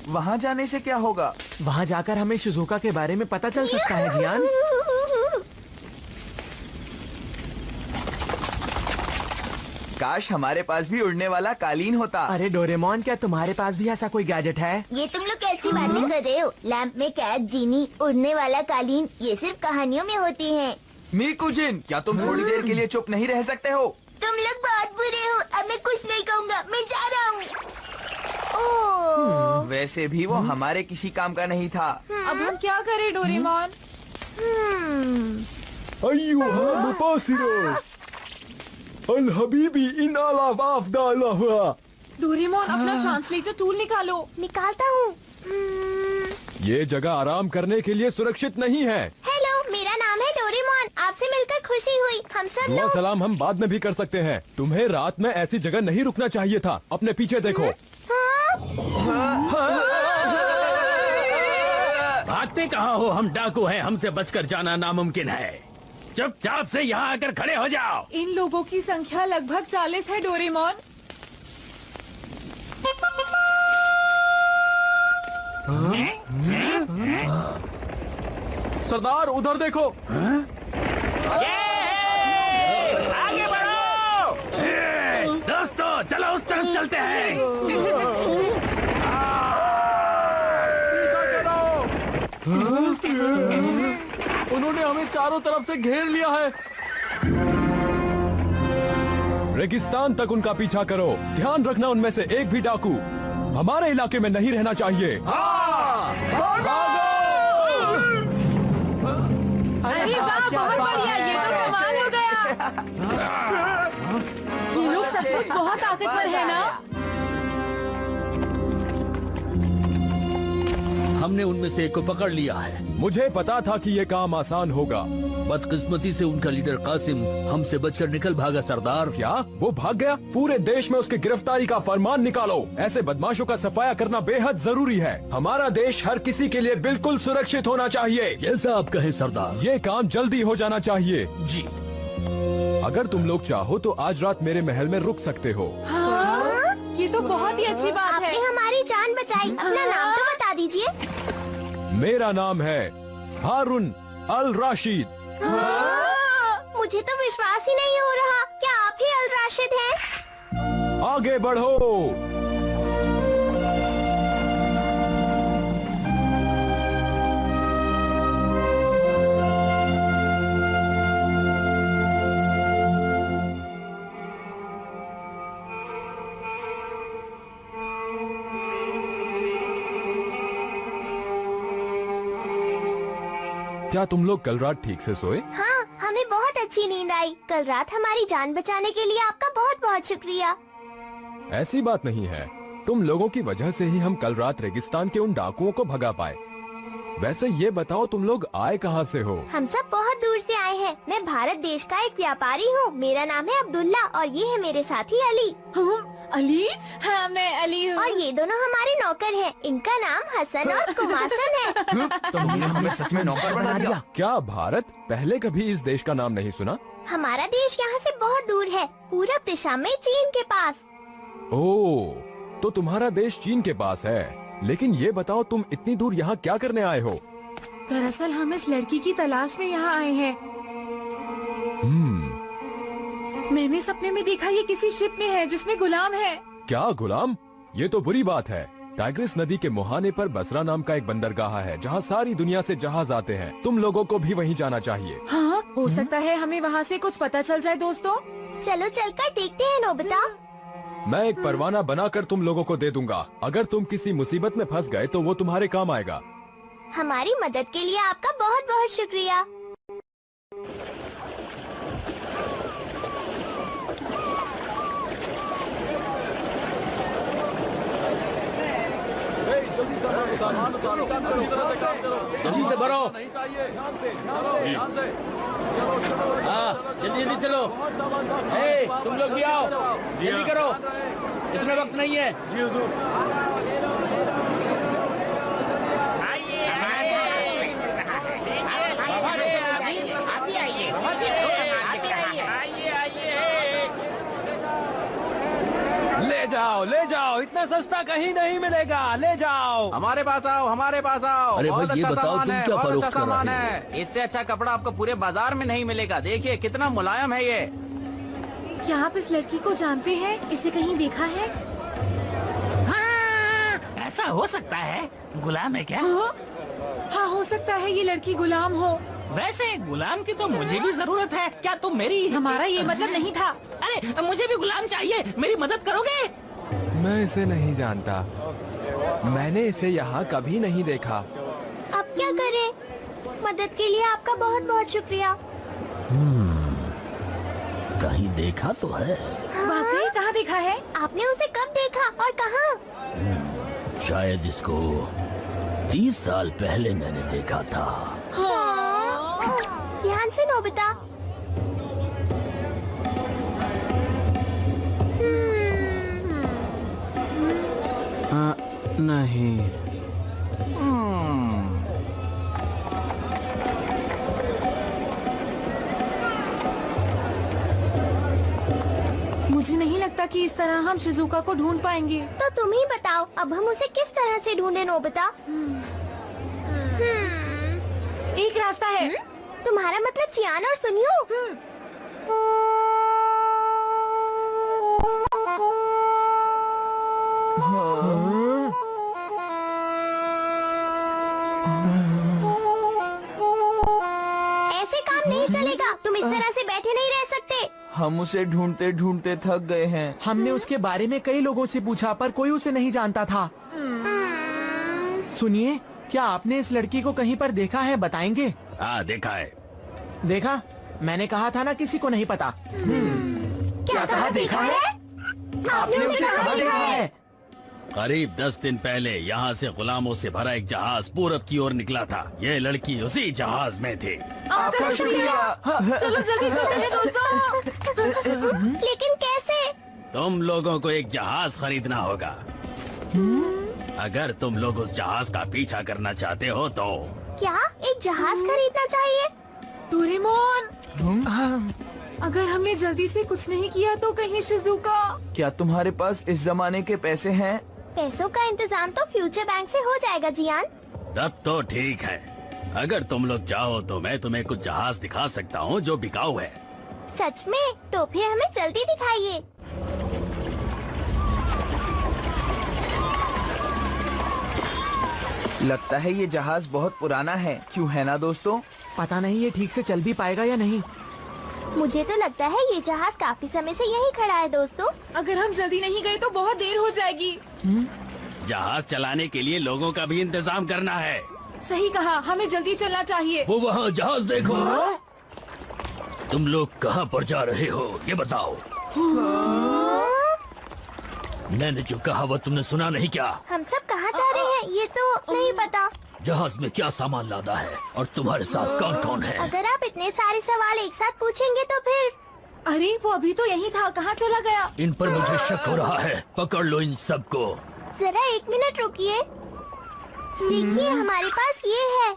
वहाँ जाने से क्या होगा? वहाँ जाकर हमें शिजुका के बारे में पता चल सकता है जियान। काश हमारे पास भी उड़ने वाला कालीन होता। अरे डोरेमोन, क्या तुम्हारे पास भी ऐसा कोई गैजेट है? ये तुम लोग कैसी बातें कर रहे हो? लैंप में कैद, जीनी, उड़ने वाला कालीन, ये सिर्फ कहानियों में होती हैं। मिकुजिन, क्या तुम थोड़ी देर के लिए चुप नहीं रह सकते हो? तुम लोग बहुत बुरे वैसे भी वो हमारे किसी काम का नहीं था। अब हम क्या करें डोरेमोन? अय्युहा मुबासिरो अल हबीबी इन अला अफदाला हुआ। डोरेमोन अपना ट्रांसलेटर टूल निकालो। निकालता हूँ। ये जगह आराम करने के लिए सुरक्षित नहीं है। हेलो, मेरा नाम है डोरेमोन। आपसे मिलकर खुशी हुई। हम सब दुआ लोग सलाम हम बाद में भी कर सकते हैं। तुम्हें रात में ऐसी जगह नहीं रुकना चाहिए था। अपने पीछे देखो। भागते कहाँ हो? हम डाकू हैं, हमसे बचकर जाना नामुमकिन है। चुपचाप से यहाँ आकर खड़े हो जाओ। इन लोगों की संख्या लगभग 40 है डोरेमोन। सरदार उधर देखो। आगे बढ़ो। दोस्तों चलो उस तरफ चलते हैं। उन्होंने हमें चारों तरफ से घेर लिया है। रेगिस्तान तक उनका पीछा करो। ध्यान रखना उनमें से एक भी डाकू हमारे इलाके में नहीं रहना चाहिए। अरे वाह, बहुत बढ़िया, ये तो कमाल हो गया। ये लोग सचमुच बहुत ताकतवर है ना? हमने उनमें से एक को पकड़ लिया है। मुझे पता था कि ये काम आसान होगा। बदकिस्मती से उनका लीडर कासिम हमसे बचकर निकल भागा सरदार। क्या वो भाग गया? पूरे देश में उसकी गिरफ्तारी का फरमान निकालो। ऐसे बदमाशों का सफाया करना बेहद जरूरी है। हमारा देश हर किसी के लिए बिल्कुल सुरक्षित होना चाहिए। जैसा आप कहें सरदार। ये काम जल्दी हो जाना चाहिए। जी। अगर तुम लोग चाहो तो आज रात मेरे महल में रुक सकते हो। हाँ, ये तो बहुत ही अच्छी बात है। आपने हमारी जान बचाई। अपना नाम तो बता दीजिए। मेरा नाम है हारून अल राशिद। मुझे तो विश्वास ही नहीं हो रहा। क्या आप ही अल राशिद हैं? आगे बढ़ो। क्या तुम लोग कल रात ठीक से सोए? हाँ, हमें बहुत अच्छी नींद आई। कल रात हमारी जान बचाने के लिए आपका बहुत बहुत शुक्रिया। ऐसी बात नहीं है। तुम लोगों की वजह से ही हम कल रात रेगिस्तान के उन डाकुओं को भगा पाए। वैसे ये बताओ तुम लोग आए कहाँ से हो? हम सब बहुत दूर से आए हैं। मैं भारत देश का एक व्यापारी हूँ। मेरा नाम है अब्दुल्ला और ये है मेरे साथी अली। अली? हाँ, मैं अली हूँ। और ये दोनों हमारे नौकर हैं। इनका नाम हसन और कुमासन है। तुमने हमें सच में नौकर बना दिया। क्या भारत? पहले कभी इस देश का नाम नहीं सुना? हमारा देश यहाँ से बहुत दूर है, पूरब दिशा में चीन के पास। ओह, तो तुम्हारा देश चीन के पास है। लेकिन ये बताओ तुम इतनी दूर यहाँ क्या करने आए हो? दरअसल हम इस लड़की की तलाश में यहाँ आए हैं। मैंने सपने में देखा ये किसी शिप में है जिसमें गुलाम है। क्या गुलाम? ये तो बुरी बात है। टाइग्रिस नदी के मुहाने पर बसरा नाम का एक बंदरगाह है जहाँ सारी दुनिया से जहाज आते हैं। तुम लोगों को भी वहीं जाना चाहिए। हाँ, हो सकता है हमें वहाँ से कुछ पता चल जाए। दोस्तों चलो चलकर देखते हैं नोबिता। मैं एक परवाना बनाकर तुम लोगों को दे दूंगा। अगर तुम किसी मुसीबत में फंस गए तो वो तुम्हारे काम आएगा। हमारी मदद के लिए आपका बहुत बहुत शुक्रिया। जल्दी से भरो। हाँ, जल्दी जल्दी चलो। तुम लोग भी आओ, जल्दी करो, इतना वक्त नहीं है। जी हुजूर। ले जाओ, इतना सस्ता कहीं नहीं मिलेगा। ले जाओ, हमारे पास आओ, हमारे पास आओ। अरे भाई, ये बताओ तुम क्या फरोख्त कर रहे हो? इससे अच्छा कपड़ा आपको पूरे बाजार में नहीं मिलेगा। देखिए कितना मुलायम है ये। क्या आप इस लड़की को जानते हैं? इसे कहीं देखा है? हाँ, ऐसा हो सकता है। गुलाम है क्या? हाँ, हो सकता है ये लड़की गुलाम हो। वैसे गुलाम की तो मुझे भी जरूरत है। क्या तुम मेरी? हमारा ये मतलब नहीं था। अरे मुझे भी गुलाम चाहिए, मेरी मदद करोगे? मैं इसे नहीं जानता। मैंने इसे यहाँ कभी नहीं देखा। अब क्या करें? मदद के लिए आपका बहुत बहुत शुक्रिया। कहीं देखा तो है? वाकई कहाँ देखा है? आपने उसे कब देखा और कहाँ? शायद इसको 30 साल पहले मैंने देखा था। ध्यान से नोबिता। नहीं। मुझे नहीं लगता कि इस तरह हम शिजुका को ढूंढ पाएंगे। तो तुम ही बताओ, अब हम उसे किस तरह से ढूंढे नोबिता? एक रास्ता है। तुम्हारा मतलब चियान और सुनियो? ऐसे काम नहीं चलेगा। तुम इस तरह से बैठे नहीं रह सकते। हम उसे ढूंढते ढूंढते थक गए हैं। हमने उसके बारे में कई लोगों से पूछा पर कोई उसे नहीं जानता था। सुनिए, क्या आपने इस लड़की को कहीं पर देखा है? बताएंगे? हाँ, देखा है। देखा? मैंने कहा था ना, किसी को नहीं पता। क्या कहा देखा है? आपने उसे कहाँ देखा है? करीब 10 दिन पहले यहाँ से गुलामों से भरा एक जहाज पूरब की ओर निकला था। ये लड़की उसी जहाज में थी। आपका शुक्रिया। चलो जल्दी चलते हैं दोस्तों। लेकिन कैसे? तुम लोगों को एक जहाज खरीदना होगा। अगर तुम लोग उस जहाज का पीछा करना चाहते हो तो। क्या एक जहाज खरीदना चाहिए? डोरेमोन, अगर हमने जल्दी से कुछ नहीं किया तो कहीं शिजुका। क्या तुम्हारे पास इस जमाने के पैसे हैं? पैसों का इंतजाम तो फ्यूचर बैंक से हो जाएगा जियान। तब तो ठीक है। अगर तुम लोग चाहो तो मैं तुम्हें कुछ जहाज दिखा सकता हूँ जो बिकाऊ है। सच में? तो फिर हमें जल्दी दिखाइए। लगता है ये जहाज बहुत पुराना है, क्यों है ना दोस्तों? पता नहीं ये ठीक से चल भी पाएगा या नहीं। मुझे तो लगता है ये जहाज काफी समय से यहीं खड़ा है दोस्तों। अगर हम जल्दी नहीं गए तो बहुत देर हो जाएगी। जहाज चलाने के लिए लोगों का भी इंतजाम करना है। सही कहा, हमें जल्दी चलना चाहिए। वो वहाँ जहाज देखो। तुम लोग कहाँ पर जा रहे हो ये बताओ। मैंने जो कहा वो तुमने सुना नहीं क्या? हम सब कहाँ जा रहे हैं ये तो नहीं पता। जहाज में क्या सामान लादा है और तुम्हारे साथ कौन कौन है? अगर आप इतने सारे सवाल एक साथ पूछेंगे तो फिर। अरे वो अभी तो यहीं था, कहाँ चला गया? इन पर मुझे शक हो रहा है। पकड़ लो इन सबको। जरा 1 मिनट रुकिए। देखिए हमारे पास ये है।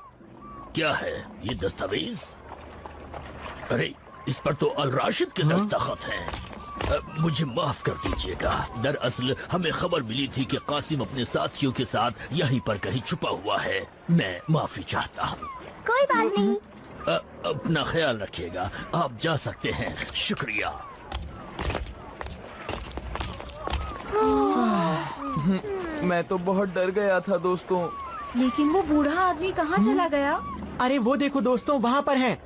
क्या है ये दस्तावेज? अरे इस पर तो अल राशिद के दस्तखत हैं। मुझे माफ कर दीजिएगा। दरअसल हमें खबर मिली थी कि कासिम अपने साथियों के साथ यहीं पर कहीं छुपा हुआ है। मैं माफी चाहता हूँ। कोई बात नहीं। अपना ख्याल रखिएगा। आप जा सकते हैं। शुक्रिया। मैं तो बहुत डर गया था दोस्तों। लेकिन वो बूढ़ा आदमी कहाँ चला गया? अरे वो देखो दोस्तों, वहाँ पर है।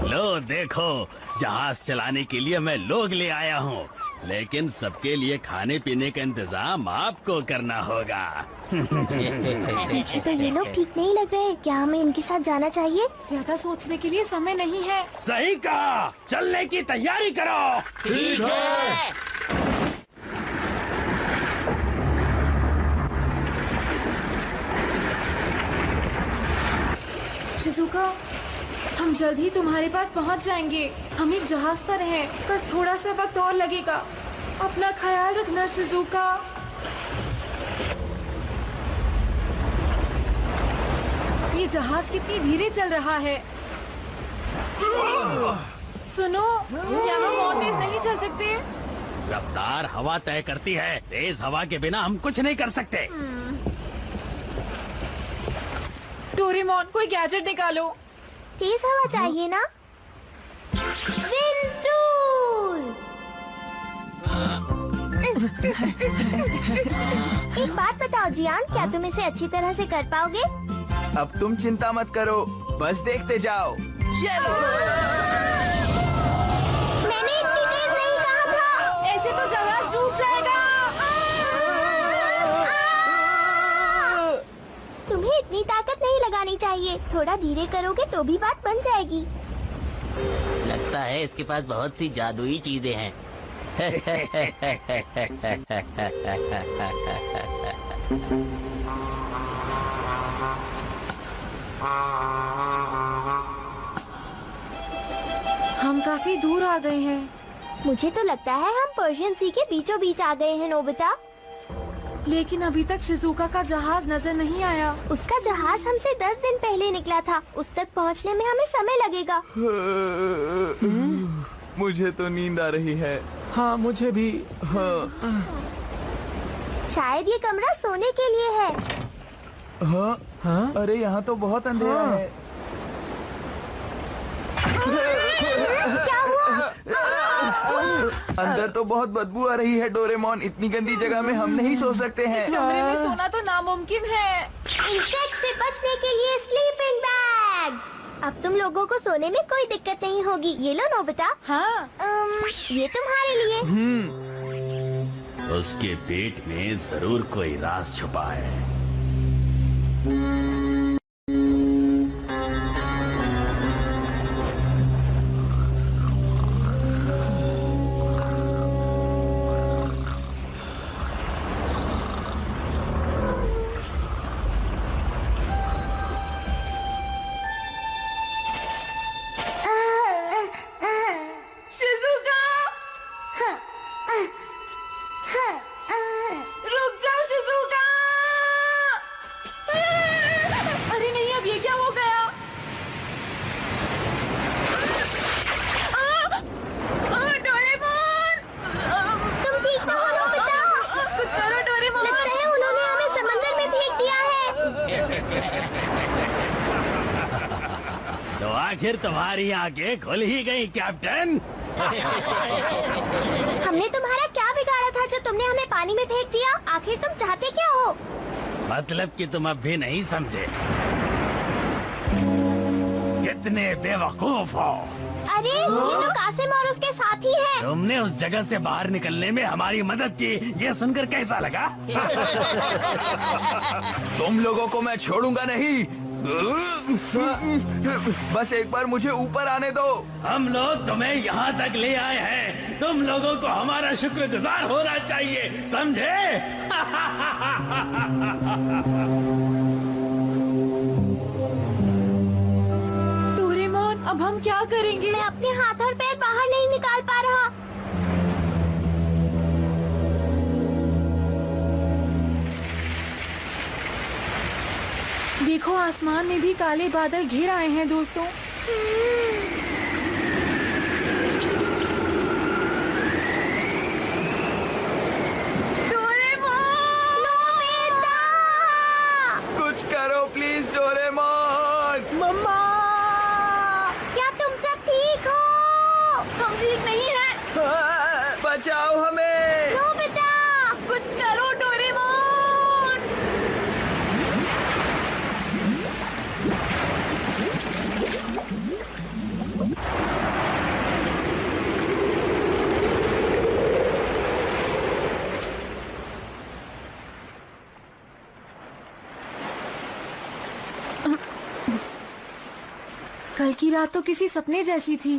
लो देखो, जहाज चलाने के लिए मैं लोग ले आया हूँ, लेकिन सबके लिए खाने पीने का इंतजाम आपको करना होगा। मुझे तो ये लोग ठीक नहीं लग रहे। क्या हमें इनके साथ जाना चाहिए? ज्यादा सोचने के लिए समय नहीं है। सही कहा, चलने की तैयारी करो। ठीक है। शिजुका, हम जल्द ही तुम्हारे पास पहुंच जाएंगे। हम एक जहाज पर हैं, बस थोड़ा सा वक्त और लगेगा। अपना ख्याल रखना शिजुका। ये जहाज कितनी धीरे चल रहा है। सुनो, क्या हम और तेज नहीं चल सकते? रफ्तार हवा तय करती है। तेज हवा के बिना हम कुछ नहीं कर सकते। डोरेमोन, कोई गैजेट निकालो। तेज हवा चाहिए ना? Wind tool. एक बात बताओ जियान, क्या तुम इसे अच्छी तरह से कर पाओगे? अब तुम चिंता मत करो, बस देखते जाओ। ये लो। मैंने थोड़ा धीरे करोगे तो भी बात बन जाएगी। लगता है इसके पास बहुत सी जादुई चीजें हैं। हम काफी दूर आ गए हैं। मुझे तो लगता है हम पर्शियन सी के बीचों बीच आ गए हैं नोबिता। लेकिन अभी तक शिजुका का जहाज नजर नहीं आया। उसका जहाज हमसे 10 दिन पहले निकला था। उस तक पहुंचने में हमें समय लगेगा। मुझे तो नींद आ रही है। हाँ मुझे भी। हाँ शायद ये कमरा सोने के लिए है। हाँ हाँ? अरे यहाँ तो बहुत अंधेरा हाँ। है। क्या हुआ? अंदर तो बहुत बदबू आ रही है डोरेमोन। इतनी गंदी जगह में हम नहीं सो सकते हैं। इस कमरे में सोना तो नामुमकिन है। इंसेक्ट से बचने के लिए स्लीपिंग बैग्स। अब तुम लोगों को सोने में कोई दिक्कत नहीं होगी। ये लो नोबिता। हाँ। ये तुम्हारे लिए। उसके पेट में जरूर कोई राज छुपा है। शिजुका! रुक जाओ शिजुका! अरे नहीं, अब ये क्या हो गया? डोरेमोन! तुम ठीक तो हो नोबिता? कुछ करो डोरेमोन! लगता है उन्होंने हमें समंदर में फेंक दिया है। तो आखिर तुम्हारी आंखें खुल ही गई कैप्टन। हमने तुम्हारा क्या बिगाड़ा था जो तुमने हमें पानी में फेंक दिया? आखिर तुम चाहते क्या हो? मतलब कि तुम अब भी नहीं समझे। कितने बेवकूफ हो। अरे ये तो कासिम और उसके साथी है। तुमने उस जगह से बाहर निकलने में हमारी मदद की, ये सुनकर कैसा लगा? तुम लोगों को मैं छोड़ूंगा नहीं। बस एक बार मुझे ऊपर आने दो। हम लोग तुम्हें यहाँ तक ले आए हैं, तुम लोगों को हमारा शुक्रगुजार होना चाहिए, समझे? डोरेमोन, अब हम क्या करेंगे? मैं अपने हाथ और पैर बाहर नहीं निकाल पा रहा। देखो, आसमान में भी काले बादल घिर आए हैं दोस्तों। कुछ करो प्लीज डोरेमोन। मम्मा! क्या तुम सब ठीक हो? हम ठीक नहीं हैं। बचाओ हमें। नोबिता! कुछ करो डोरेमोन! कल की रात तो किसी सपने जैसी थी।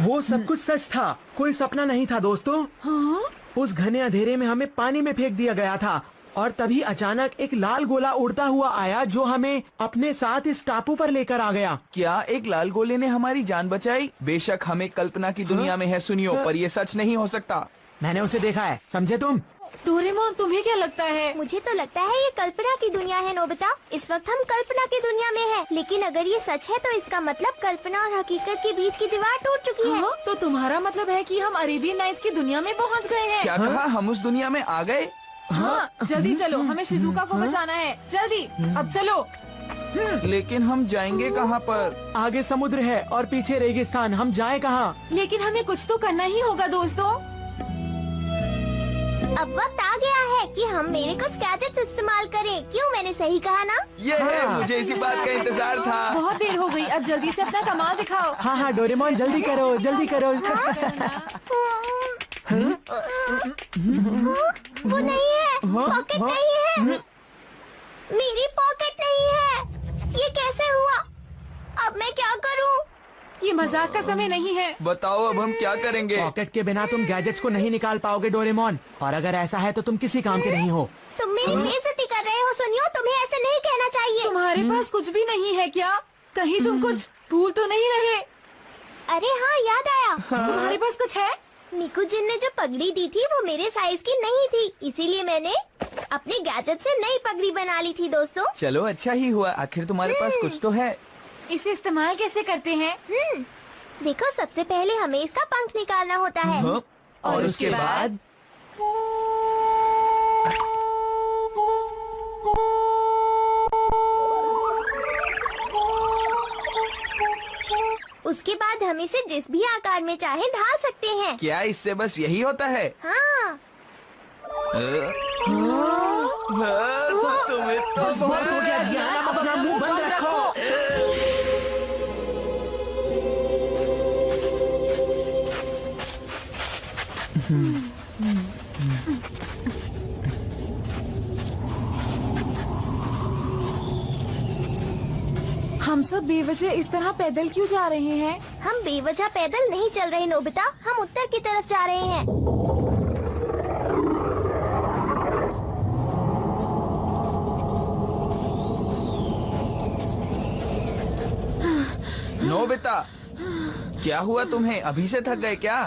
वो सब कुछ सच था, कोई सपना नहीं था दोस्तों। हाँ? उस घने अंधेरे में हमें पानी में फेंक दिया गया था और तभी अचानक एक लाल गोला उड़ता हुआ आया जो हमें अपने साथ इस टापू पर लेकर आ गया। क्या एक लाल गोले ने हमारी जान बचाई? बेशक हमें कल्पना की दुनिया में है सुनियो, पर ये सच नहीं हो सकता। मैंने उसे देखा है, समझे तुम? डोरेमोन, तुम्हें क्या लगता है? मुझे तो लगता है ये कल्पना की दुनिया है नोबिता। इस वक्त हम कल्पना की दुनिया में हैं। लेकिन अगर ये सच है तो इसका मतलब कल्पना और हकीकत के बीच की दीवार टूट चुकी है। हाँ? तो तुम्हारा मतलब है कि हम अरेबियन नाइट्स की दुनिया में पहुंच गए हैं। क्या कहा? हम उस दुनिया में आ गए? हाँ, जल्दी चलो, हमें शिजुका को बचाना है। जल्दी, अब चलो। लेकिन हम जाएंगे कहाँ पर? आगे समुद्र है और पीछे रेगिस्तान, हम जाए कहाँ? लेकिन हमें कुछ तो करना ही होगा दोस्तों। अब वक्त आ गया है कि हम मेरे कुछ गैजेट्स इस्तेमाल करें। क्यों, मैंने सही कहा ना? ये है, मुझे इसी बात का इंतजार था। बहुत देर हो गई, अब जल्दी से अपना कमाल दिखाओ। हाँ हाँ डोरेमोन, जल्दी करो, जल्दी करो। वो नहीं है, पॉकेट नहीं है। मेरी पॉकेट नहीं है। ये कैसे हुआ? अब मैं क्या करूं? ये मजाक का समय नहीं है। बताओ अब हम क्या करेंगे? पॉकेट के बिना तुम गैजेट्स को नहीं निकाल पाओगे डोरेमोन, और अगर ऐसा है तो तुम किसी काम के नहीं हो। तुम मेरी बेइज्जती कर रहे हो सुनियो, तुम्हें ऐसे नहीं कहना चाहिए। तुम्हारे पास कुछ भी नहीं है क्या? कहीं तुम कुछ भूल तो नहीं रहे? अरे हाँ, याद आया। तुम्हारे पास कुछ है? मिकू जिन ने जो पगड़ी दी थी वो मेरे साइज की नहीं थी, इसीलिए मैंने अपने गैजेट से नई पगड़ी बना ली थी दोस्तों। चलो अच्छा ही हुआ, आखिर तुम्हारे पास कुछ तो है। इसे इस्तेमाल कैसे करते हैं? देखो, सबसे पहले हमें इसका पंख निकालना होता है। हाँ? और उसके बाद? उसके बाद हम इसे जिस भी आकार में चाहे ढाल सकते हैं। क्या इससे बस यही होता है? हाँ। तुम्हें तो बहुत हो गया जियाना, अब अपना मुंह बंद रखो। हम सब बेवजह इस तरह पैदल क्यों जा रहे हैं? हम बेवजह पैदल नहीं चल रहे नोबिता, हम उत्तर की तरफ जा रहे हैं। नोबिता, क्या हुआ तुम्हें? अभी से थक गए क्या?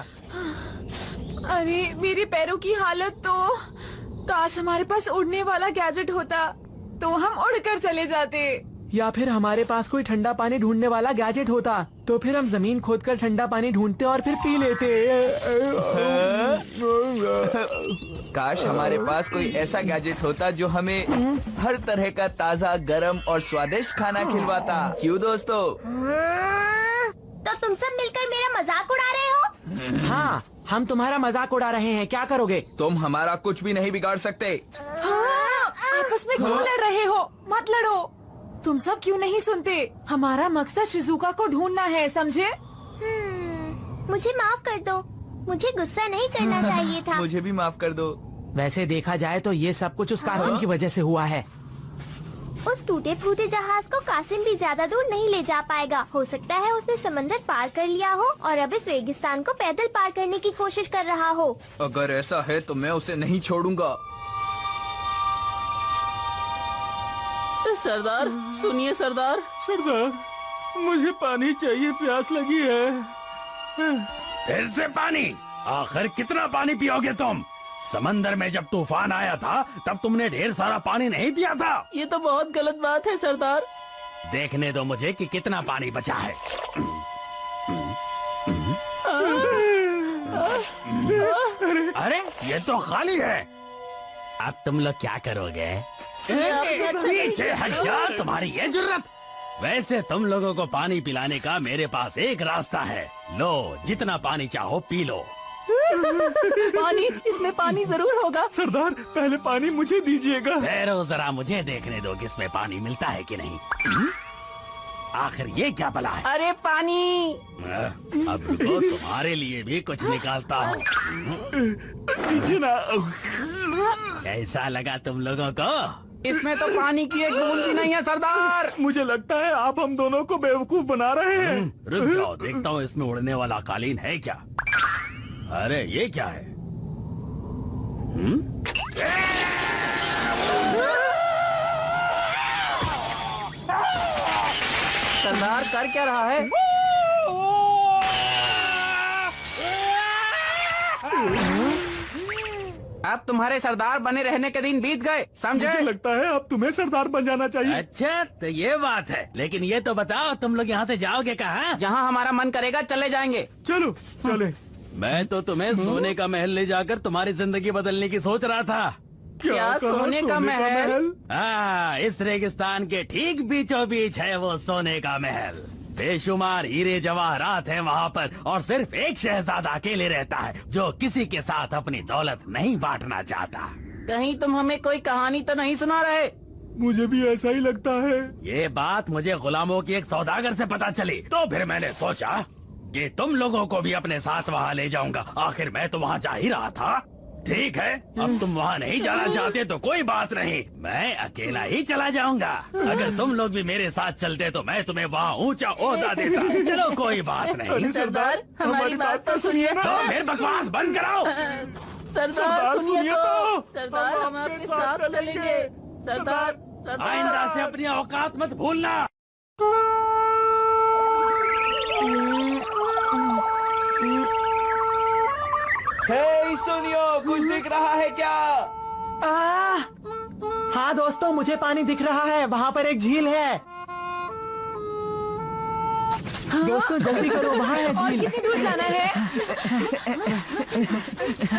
अरे मेरे पैरों की हालत तो, काश हमारे पास उड़ने वाला गैजेट होता तो हम उड़कर चले जाते। या फिर हमारे पास कोई ठंडा पानी ढूंढने वाला गैजेट होता, तो फिर हम जमीन खोदकर ठंडा पानी ढूंढते और फिर पी लेते। काश हमारे पास कोई ऐसा गैजेट होता जो हमें हर तरह का ताज़ा, गर्म और स्वादिष्ट खाना खिलवाता। क्यों दोस्तों? तो तुम सब मिलकर मेरा मजाक उड़ा रहे हो? हाँ, हम तुम्हारा मजाक उड़ा रहे हैं, क्या करोगे? तुम हमारा कुछ भी नहीं बिगाड़ सकते। हाँ, आपस में क्यों लड़ रहे हो? मत लड़ो। तुम सब क्यों नहीं सुनते? हमारा मकसद शिजुका को ढूंढना है, समझे? मुझे माफ कर दो, मुझे गुस्सा नहीं करना चाहिए था। मुझे भी माफ कर दो। वैसे देखा जाए तो ये सब कुछ उस कासिम की वजह से हुआ है। उस टूटे फूटे जहाज को कासिम भी ज्यादा दूर नहीं ले जा पाएगा। हो सकता है उसने समंदर पार कर लिया हो और अब इस रेगिस्तान को पैदल पार करने की कोशिश कर रहा हो। अगर ऐसा है तो मैं उसे नहीं छोड़ूंगा। सरदार सुनिए सरदार। सरदार, मुझे पानी चाहिए, प्यास लगी है। फिर से पानी? आखिर कितना पानी पियोगे तुम? समंदर में जब तूफान आया था तब तुमने ढेर सारा पानी नहीं पिया था? ये तो बहुत गलत बात है सरदार। देखने दो मुझे कि कितना पानी बचा है। अरे ये तो खाली है। अब तुम लोग क्या करोगे? पीछे हट जा, तुम्हारी ये जुर्रत। वैसे तुम लोगों को पानी पिलाने का मेरे पास एक रास्ता है। लो, जितना पानी चाहो पी लो। पानी? इसमें पानी जरूर होगा। सरदार, पहले पानी मुझे दीजिएगा। ठहरो जरा, मुझे देखने दो कि इसमें पानी मिलता है कि नहीं। आखिर ये क्या बला है? अरे पानी। अब रुको, तुम्हारे लिए भी कुछ निकालता हूँ। दीजिए ना। कैसा लगा तुम लोगों को? इसमें तो पानी की एक बूंद भी नहीं है सरदार। मुझे लगता है आप हम दोनों को बेवकूफ बना रहे हैं। रुक जाओ, देखता हूँ इसमें उड़ने वाला कालीन है क्या। अरे ये क्या है? सरदार कर क्या रहा है? अब तुम्हारे सरदार बने रहने के दिन बीत गए, समझे? मुझे लगता है अब तुम्हें सरदार बन जाना चाहिए। अच्छा तो ये बात है, लेकिन ये तो बताओ तुम लोग यहाँ से जाओगे कहाँ? जहाँ हमारा मन करेगा चले जाएंगे। चलो चले। मैं तो तुम्हें सोने का महल ले जाकर तुम्हारी जिंदगी बदलने की सोच रहा था। क्या सोने का महल? हाँ, इस रेगिस्तान के ठीक बीचों बीच है वो सोने का महल। बेशुमार हीरे जवाहरात हैं वहाँ पर, और सिर्फ एक शहजादा अकेले रहता है जो किसी के साथ अपनी दौलत नहीं बांटना चाहता। कहीं तुम हमें कोई कहानी तो नहीं सुना रहे? मुझे भी ऐसा ही लगता है। ये बात मुझे गुलामों की एक सौदागर से पता चली, तो फिर मैंने सोचा कि तुम लोगों को भी अपने साथ वहाँ ले जाऊंगा। आखिर मैं तो वहाँ जा ही रहा था। ठीक है, अब तुम वहाँ नहीं जाना चाहते तो कोई बात नहीं, मैं अकेला ही चला जाऊंगा। अगर तुम लोग भी मेरे साथ चलते तो मैं तुम्हें वहाँ ऊंचा ओहदा देता। चलो कोई बात नहीं। सरदार हमारी बात तो सुनिए ना। तो फिर बकवास बंद कराओ। सरदार सुनिए तो। सरदार हम आपके साथ चलेंगे। सरदार आइंदा से अपनी औकात मत भूलना। हे सुनियो, कुछ दिख रहा है क्या? हाँ दोस्तों, मुझे पानी दिख रहा है। वहाँ पर एक झील है। दोस्तों जल्दी करो, वहाँ है और झील। कितनी दूर जाना है?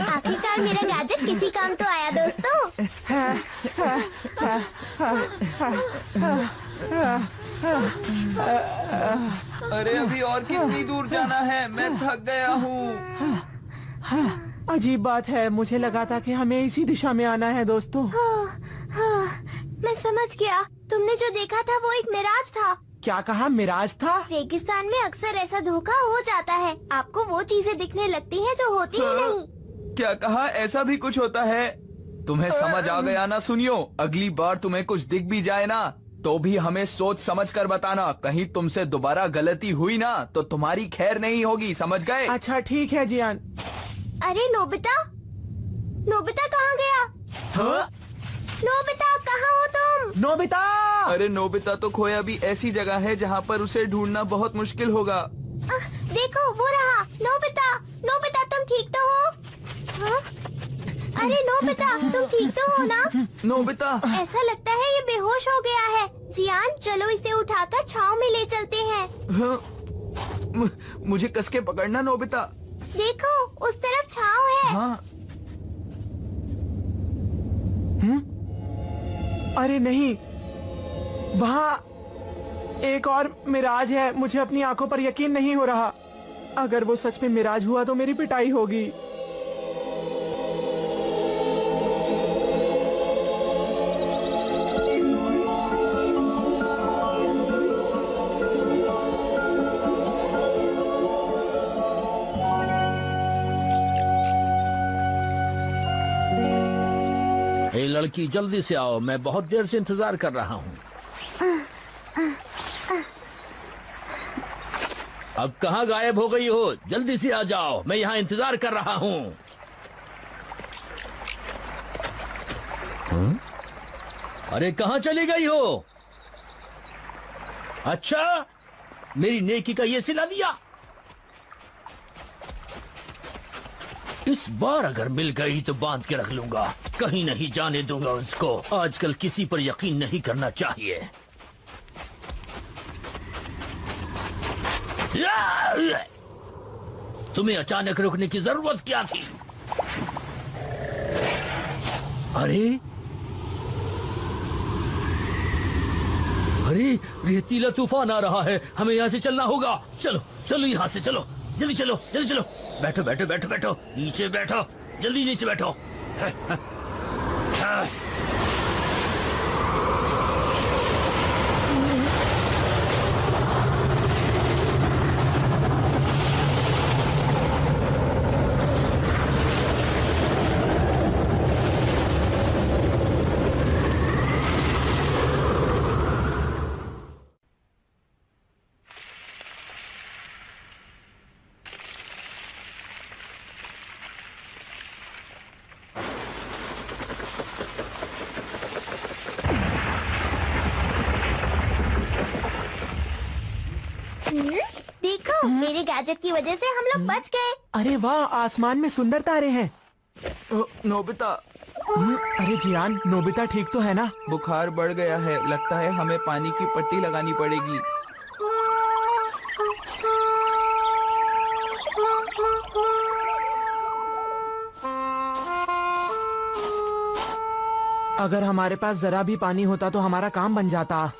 आखिरकार मेरा गैजेट किसी काम तो आया दोस्तों। अरे अभी और कितनी दूर जाना है? मैं थक गया हूँ। अजीब बात है, मुझे लगा था कि हमें इसी दिशा में आना है दोस्तों। मैं समझ गया, तुमने जो देखा था वो एक मिराज था। क्या कहा? मिराज था? रेगिस्तान में अक्सर ऐसा धोखा हो जाता है, आपको वो चीजें दिखने लगती हैं जो होती ही नहीं। क्या कहा? ऐसा भी कुछ होता है? तुम्हें समझ आ गया ना? सुनियो, अगली बार तुम्हें कुछ दिख भी जाए ना तो भी हमें सोच समझ कर बताना। कहीं तुमसे दोबारा गलती हुई ना तो तुम्हारी खैर नहीं होगी, समझ गए? अच्छा ठीक है जियान। अरे नोबिता, नोबिता कहाँ गया? हाँ? नोबिता कहाँ हो तुम? नोबिता! अरे नोबिता तो खोया भी ऐसी जगह है जहाँ पर उसे ढूंढना बहुत मुश्किल होगा। देखो वो रहा। नोबिता, नोबिता तुम ठीक तो हो? हाँ? अरे नोबिता तुम ठीक तो हो ना? नोबिता, ऐसा लगता है ये बेहोश हो गया है। जियान चलो इसे उठाकर छाव में ले चलते हैं। हाँ, मुझे कसके पकड़ना नोबिता। देखो उस तरफ छाव है। हाँ। अरे नहीं, वहाँ एक और मिराज है। मुझे अपनी आंखों पर यकीन नहीं हो रहा। अगर वो सच में मिराज हुआ तो मेरी पिटाई होगी। ए लड़की, जल्दी से आओ, मैं बहुत देर से इंतजार कर रहा हूँ। अब कहाँ गायब हो गई हो? जल्दी से आ जाओ, मैं यहाँ इंतजार कर रहा हूँ। अरे कहाँ चली गई हो? अच्छा, मेरी नेकी का ये सिला दिया। इस बार अगर मिल गई तो बांध के रख लूंगा, कहीं नहीं जाने दूंगा उसको। आजकल किसी पर यकीन नहीं करना चाहिए। तुम्हें अचानक रुकने की जरूरत क्या थी? अरे अरे, रेतीला तूफान आ रहा है, हमें यहाँ से चलना होगा। चलो चलो, यहाँ से चलो, जल्दी चलो, जल्दी चलो। बैठो बैठो बैठो बैठो, नीचे बैठो, जल्दी नीचे बैठो। देखो मेरे गैजेट की वजह से हम लोग बच गए। अरे वाह, आसमान में सुंदर तारे हैं। नोबिता। अरे जियान, नोबिता ठीक तो है ना? बुखार बढ़ गया है, लगता है हमें पानी की पट्टी लगानी पड़ेगी। अगर हमारे पास जरा भी पानी होता तो हमारा काम बन जाता।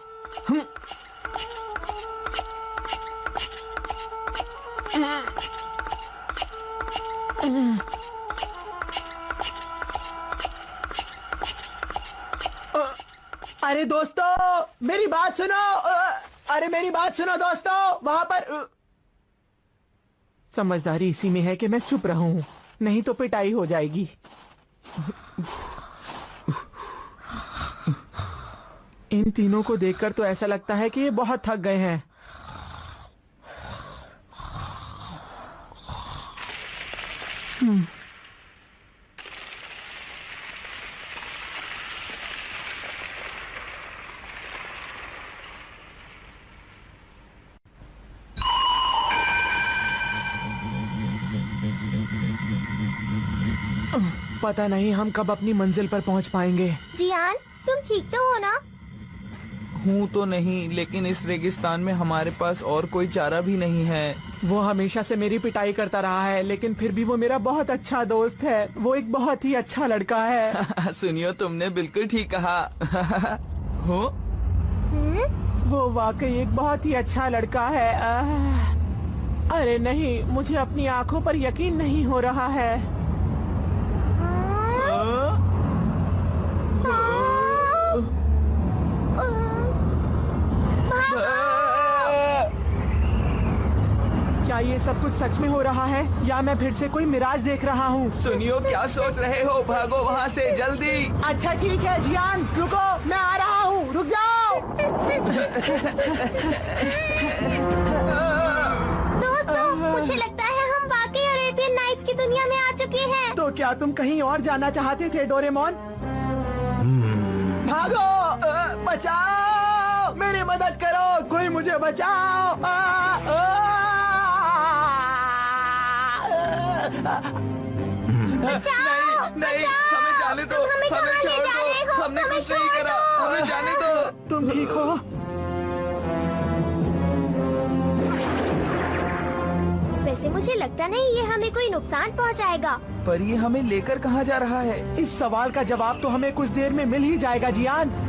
अरे दोस्तों मेरी बात सुनो। अरे मेरी बात सुनो दोस्तों, वहां पर समझदारी इसी में है कि मैं चुप रहूं, नहीं तो पिटाई हो जाएगी। इन तीनों को देखकर तो ऐसा लगता है कि ये बहुत थक गए हैं। पता नहीं हम कब अपनी मंजिल पर पहुंच पाएंगे। जियान, तुम ठीक तो हो ना? हूँ तो नहीं, लेकिन इस रेगिस्तान में हमारे पास और कोई चारा भी नहीं है। वो हमेशा से मेरी पिटाई करता रहा है, लेकिन फिर भी वो मेरा बहुत अच्छा दोस्त है। वो एक बहुत ही अच्छा लड़का है। सुनियो, तुमने बिल्कुल ठीक कहा। हो? वो वाकई एक बहुत ही अच्छा लड़का है। अरे नहीं, मुझे अपनी आंखों पर यकीन नहीं हो रहा है। क्या ये सब कुछ सच में हो रहा है या मैं फिर से कोई मिराज देख रहा हूँ? सुनियो, क्या सोच रहे हो? भागो वहाँ से जल्दी। अच्छा ठीक है जियान, रुको, मैं आ रहा हूँ, रुक जाओ। दोस्तों, मुझे लगता है हम वाकई अरेबियन नाइट्स की दुनिया में आ चुके हैं। तो क्या तुम कहीं और जाना चाहते थे डोरेमोन? भागो, बचाओ, मेरी मदद करो, कोई मुझे बचाओ। नहीं, हमें जाने दो, हमें छोड़ दो, हमने कुछ नहीं करा, हमें जाने दो। तुम ठीक हो? वैसे मुझे लगता नहीं ये हमें कोई नुकसान पहुंचाएगा। पर ये हमें लेकर कहाँ जा रहा है? इस सवाल का जवाब तो हमें कुछ देर में मिल ही जाएगा जियान।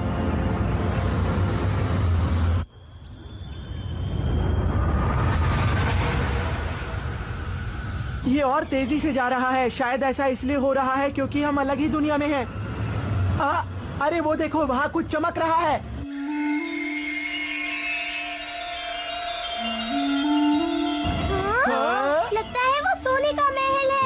ये और तेजी से जा रहा है। शायद ऐसा इसलिए हो रहा है क्योंकि हम अलग ही दुनिया में हैं। अरे वो देखो, वहाँ कुछ चमक रहा है। लगता है वो सोने का महल है।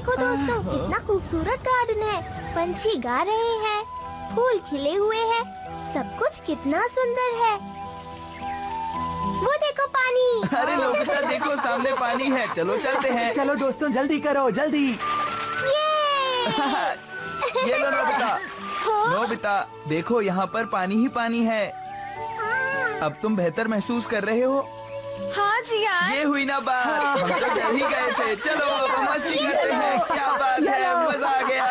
दोस्तों, कितना खूबसूरत गार्डन है। पंछी गा रहे हैं, फूल खिले हुए हैं, सब कुछ कितना सुंदर है। वो देखो पानी। अरे नोबिता, देखो सामने पानी है, चलो चलते हैं। चलो दोस्तों, जल्दी करो, जल्दी। ये लो नोबिता। नोबिता, देखो यहाँ पर पानी ही पानी है। अब तुम बेहतर महसूस कर रहे हो? हाँ जियान। ये हुई ना बात, हम तो डर ही गए थे। चलो अब मस्ती करते हैं। क्या बात है, मजा आ गया।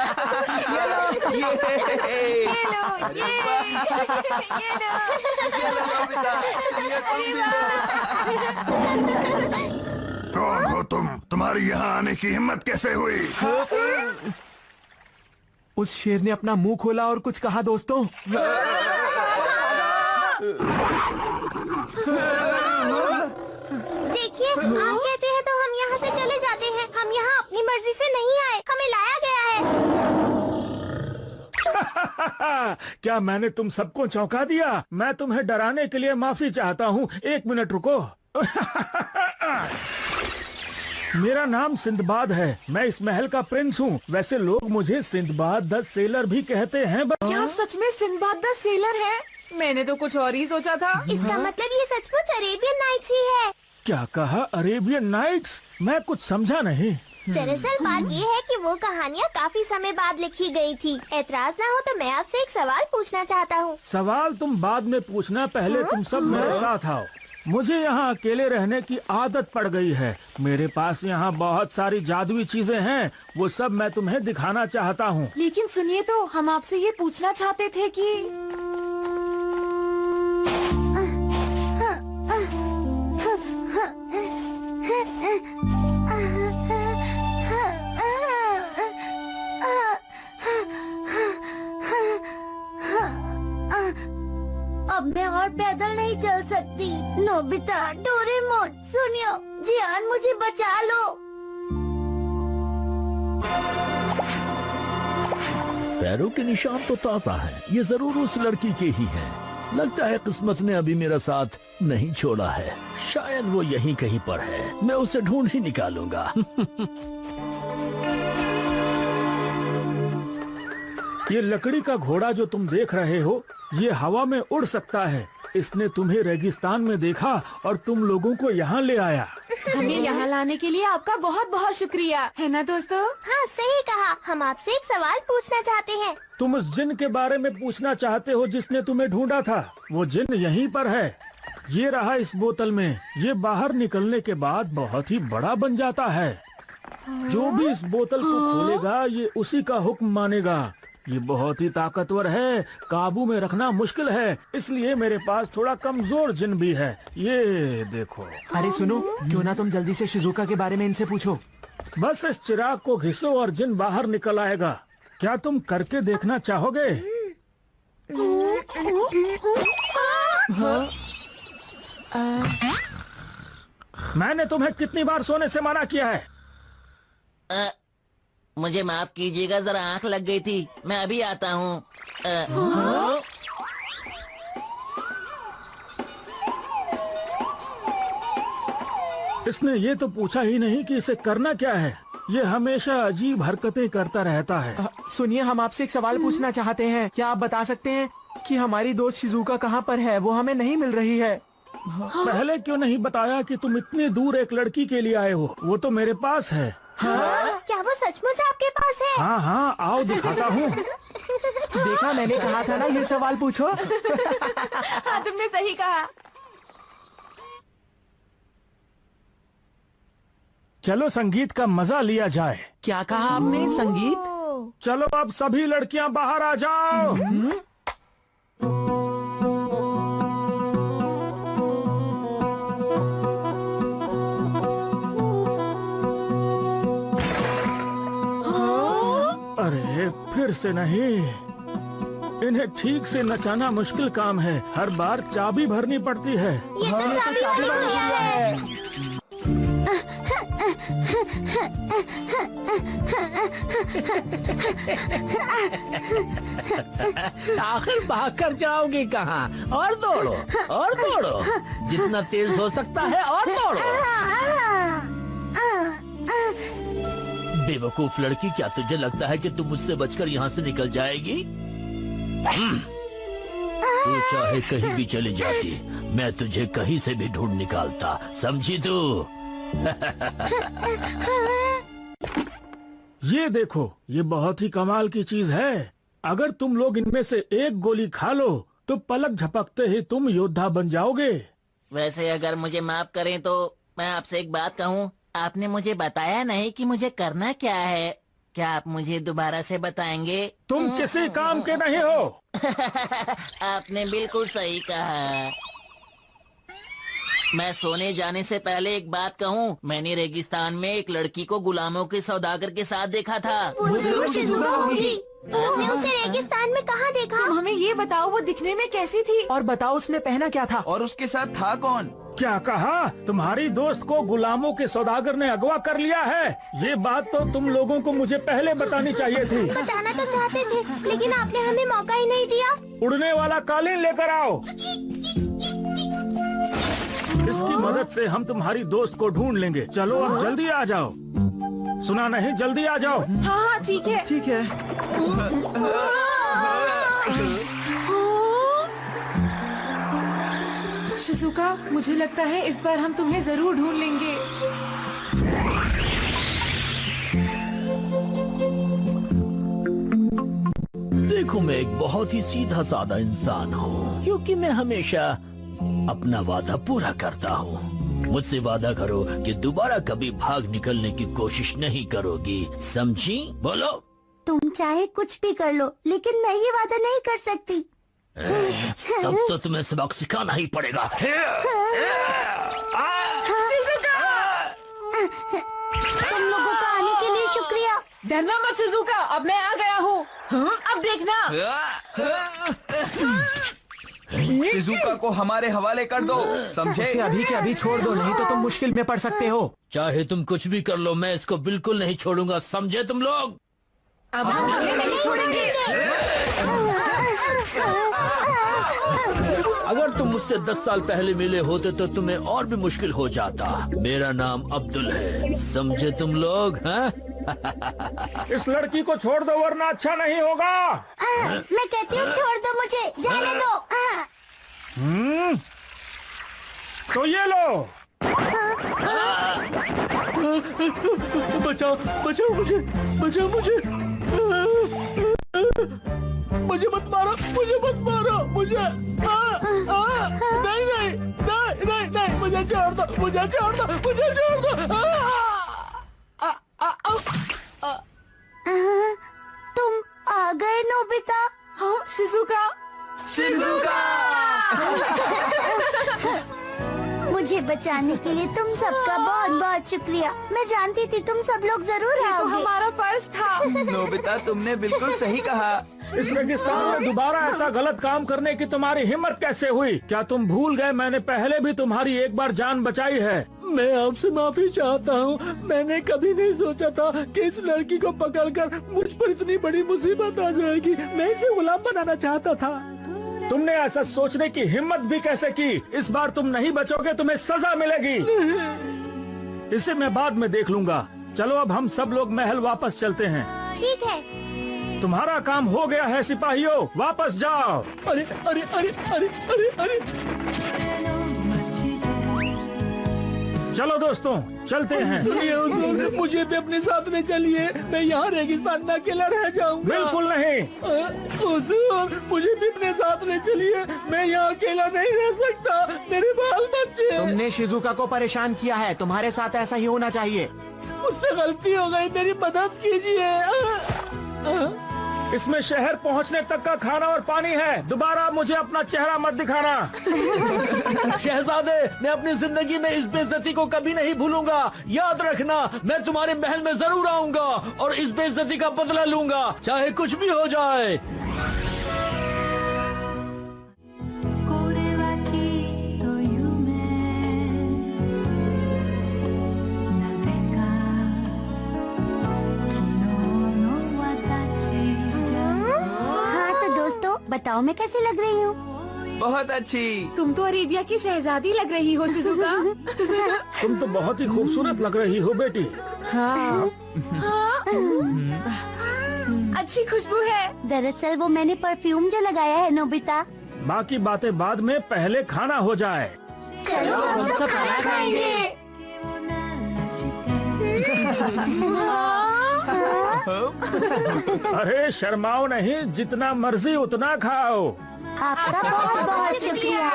कौन हो तुम? तुम्हारी यहाँ आने की हिम्मत कैसे हुई? उस शेर ने अपना मुंह खोला और कुछ कहा दोस्तों। देखिए, आप कहते हैं तो हम यहाँ से चले जाते हैं। हम यहाँ अपनी मर्जी से नहीं आए, हमें लाया गया है। क्या मैंने तुम सबको चौंका दिया? मैं तुम्हें डराने के लिए माफी चाहता हूँ। 1 मिनट रुको। मेरा नाम सिंदबाद है। मैं इस महल का प्रिंस हूँ। वैसे लोग मुझे सिंदबाद द सेलर भी कहते हैं। क्या आप सच में सिंदबाद द सेलर हैं? मैंने तो कुछ और ही सोचा था। इसका मतलब ये सचमुच अरेबियन नाइट्स ही है। क्या कहा? Arabian Nights? मैं कुछ समझा नहीं। दरअसल बात ये है कि वो कहानियाँ काफी समय बाद लिखी गई थी। ऐतराज ना हो तो मैं आपसे एक सवाल पूछना चाहता हूँ। सवाल तुम बाद में पूछना, पहले तुम सब मेरे साथ आओ। मुझे यहाँ अकेले रहने की आदत पड़ गई है। मेरे पास यहाँ बहुत सारी जादुई चीजें हैं, वो सब मैं तुम्हें दिखाना चाहता हूँ। लेकिन सुनिए तो, हम आपसे ये पूछना चाहते थे कि नोबिता, डोरेमोन, सुनियो, जियान मुझे बचा लो। पैरों के निशान तो ताजा हैं। ये जरूर उस लड़की के ही हैं। लगता है किस्मत ने अभी मेरा साथ नहीं छोड़ा है। शायद वो यहीं कहीं पर है। मैं उसे ढूंढ ही निकालूंगा। ये लकड़ी का घोड़ा जो तुम देख रहे हो, ये हवा में उड़ सकता है। इसने तुम्हें रेगिस्तान में देखा और तुम लोगों को यहाँ ले आया। हमें यहाँ लाने के लिए आपका बहुत बहुत शुक्रिया, है ना दोस्तों? हाँ, सही कहा। हम आपसे एक सवाल पूछना चाहते हैं। तुम उस जिन के बारे में पूछना चाहते हो जिसने तुम्हें ढूंढा था? वो जिन यहीं पर है। ये रहा इस बोतल में। ये बाहर निकलने के बाद बहुत ही बड़ा बन जाता है। जो भी इस बोतल को खोलेगा, ये उसी का हुक्म मानेगा। ये बहुत ही ताकतवर है, काबू में रखना मुश्किल है, इसलिए मेरे पास थोड़ा कमजोर जिन भी है। ये देखो। अरे सुनो, क्यों ना तुम जल्दी से शिजुका के बारे में इनसे पूछो। बस इस चिराग को घिसो और जिन बाहर निकल आएगा। क्या तुम करके देखना चाहोगे? मैंने तुम्हें कितनी बार सोने से मना किया है? मुझे माफ कीजिएगा, जरा आंख लग गई थी। मैं अभी आता हूँ। इसने ये तो पूछा ही नहीं कि इसे करना क्या है। ये हमेशा अजीब हरकतें करता रहता है। सुनिए, हम आपसे एक सवाल पूछना चाहते हैं। क्या आप बता सकते हैं कि हमारी दोस्त शिजुका कहाँ पर है? वो हमें नहीं मिल रही है। पहले क्यों नहीं बताया कि तुम इतनी दूर एक लड़की के लिए आए हो? वो तो मेरे पास है। हाँ? क्या वो सचमुच आपके पास है? हाँ हाँ, आओ दिखाता हूँ। देखा, मैंने कहा था ना ये सवाल पूछो। हाँ, तुमने सही कहा। चलो संगीत का मजा लिया जाए। क्या कहा आपने? संगीत? चलो अब सभी लड़कियां बाहर आ जाओ। अरे फिर से नहीं। इन्हें ठीक से नचाना मुश्किल काम है। हर बार चाबी भरनी पड़ती है। ये तो चाबी वाली गुड़िया है। आखिर भाग कर जाओगे कहाँ? और दौड़ो और दौड़ो, जितना तेज हो सकता है और दौड़ो। बेवकूफ लड़की, क्या तुझे लगता है कि तुम मुझसे बचकर यहाँ से निकल जाएगी? तू चाहे कहीं भी चली जाती, मैं तुझे कहीं से भी ढूंढ निकालता, समझी तू? ये देखो, ये बहुत ही कमाल की चीज है। अगर तुम लोग इनमें से एक गोली खा लो तो पलक झपकते ही तुम योद्धा बन जाओगे। वैसे अगर मुझे माफ करें तो मैं आपसे एक बात कहूँ। आपने मुझे बताया नहीं कि मुझे करना क्या है। क्या आप मुझे दोबारा से बताएंगे? तुम किसी काम के नहीं हो। आपने बिल्कुल सही कहा। मैं सोने जाने से पहले एक बात कहूँ। मैंने रेगिस्तान में एक लड़की को गुलामों के सौदागर के साथ देखा था। वो जरूर शिजुका होगी। तुमने उसे रेगिस्तान में कहाँ देखा? तुम हमें ये बताओ, वो दिखने में कैसी थी? और बताओ उसने पहना क्या था? और उसके साथ था कौन? क्या कहा? तुम्हारी दोस्त को गुलामों के सौदागर ने अगवा कर लिया है। ये बात तो तुम लोगों को मुझे पहले बतानी चाहिए थी। बताना तो चाहते थे, लेकिन आपने हमें मौका ही नहीं दिया। उड़ने वाला कालीन लेकर आओ। इसकी मदद से हम तुम्हारी दोस्त को ढूंढ लेंगे। चलो अब जल्दी आ जाओ। सुना नहीं? जल्दी आ जाओ। हाँ हाँ, ठीक है ठीक है। शिजुका, मुझे लगता है इस बार हम तुम्हें जरूर ढूंढ लेंगे। देखो, मैं एक बहुत ही सीधा साधा इंसान हूँ, क्योंकि मैं हमेशा अपना वादा पूरा करता हूँ। मुझसे वादा करो कि दोबारा कभी भाग निकलने की कोशिश नहीं करोगी, समझी? बोलो। तुम चाहे कुछ भी कर लो, लेकिन मैं ये वादा नहीं कर सकती। तब तो तुम्हें सबक सिखाना ही पड़ेगा। तुम लोगों का आने के लिए शुक्रिया। डरना मत शिजुका, अब मैं आ गया हूँ। अब देखना। शिजुका को हमारे हवाले कर दो, समझे? उसे अभी के अभी छोड़ दो, नहीं तो तुम मुश्किल में पड़ सकते हो। चाहे तुम कुछ भी कर लो, मैं इसको बिल्कुल नहीं छोड़ूंगा, समझे तुम लोग? अब हम तुम्हें नहीं छोड़ेंगे। अगर तुम मुझसे 10 साल पहले मिले होते तो तुम्हें और भी मुश्किल हो जाता। मेरा नाम अब्दुल है, समझे तुम लोग? हाँ? इस लड़की को छोड़ दो वरना अच्छा नहीं होगा। मैं कहती हूँ छोड़ दो मुझे, जाने दो। तो ये लो। बचाओ बचाओ मुझे, बचाओ मुझे, मुझे मत मारो, मुझे मत मारो, मुझे नहीं नहीं नहीं नहीं नहीं, मुझे छोड़ दो, मुझे छोड़ दो, मुझे छोड़ दो। तुम आ गए नोबिता? हाँ शिजुका। शिजुका! मुझे बचाने के लिए तुम सबका बहुत बहुत शुक्रिया। मैं जानती थी तुम सब लोग जरूर ये तो आओगे। हमारा फर्ज था। नोबिता, तुमने बिल्कुल सही कहा। इस रेगिस्तान में दोबारा ऐसा गलत काम करने की तुम्हारी हिम्मत कैसे हुई? क्या तुम भूल गए मैंने पहले भी तुम्हारी एक बार जान बचाई है? मैं आपसे माफी चाहता हूँ। मैंने कभी नहीं सोचा था कि इस लड़की को पकड़कर मुझ पर इतनी बड़ी मुसीबत आ जाएगी। मैं इसे गुलाम बनाना चाहता था। तुमने ऐसा सोचने की हिम्मत भी कैसे की? इस बार तुम नहीं बचोगे, तुम्हें सजा मिलेगी। इसे मैं बाद में देख लूंगा। चलो अब हम सब लोग महल वापस चलते हैं। ठीक है। तुम्हारा काम हो गया है सिपाहियों, वापस जाओ। अरे अरे अरे अरे अरे अरे, चलो दोस्तों चलते हैं। सुनिए हुजूर, मुझे भी अपने साथ में चलिए। मैं यहाँ रेगिस्तान में अकेला रह जाऊंगा। बिल्कुल नहीं। हुजूर, मुझे भी अपने साथ में चलिए। मैं यहाँ अकेला नहीं रह सकता, मेरे बाल बच्चे। तुमने शिजुका को परेशान किया है, तुम्हारे साथ ऐसा ही होना चाहिए। मुझसे गलती हो गई, मेरी मदद कीजिए। इसमें शहर पहुंचने तक का खाना और पानी है। दोबारा मुझे अपना चेहरा मत दिखाना। शहजादे, मैं अपनी जिंदगी में इस बेइज्जती को कभी नहीं भूलूंगा। याद रखना, मैं तुम्हारे महल में जरूर आऊंगा और इस बेइज्जती का बदला लूंगा, चाहे कुछ भी हो जाए। बताओ मैं कैसी लग रही हूँ? बहुत अच्छी। तुम तो अरेबिया की शहजादी लग रही हो शिजुका। तुम तो बहुत ही खूबसूरत लग रही हो बेटी। हाँ। अच्छी खुशबू है। दरअसल वो मैंने परफ्यूम जो लगाया है नोबिता। बाकी बातें बाद में, पहले खाना हो जाए। चलो हम सब खाना खाएंगे। अरे शर्माओ नहीं, जितना मर्जी उतना खाओ। आपका बहुत बहुत शुक्रिया।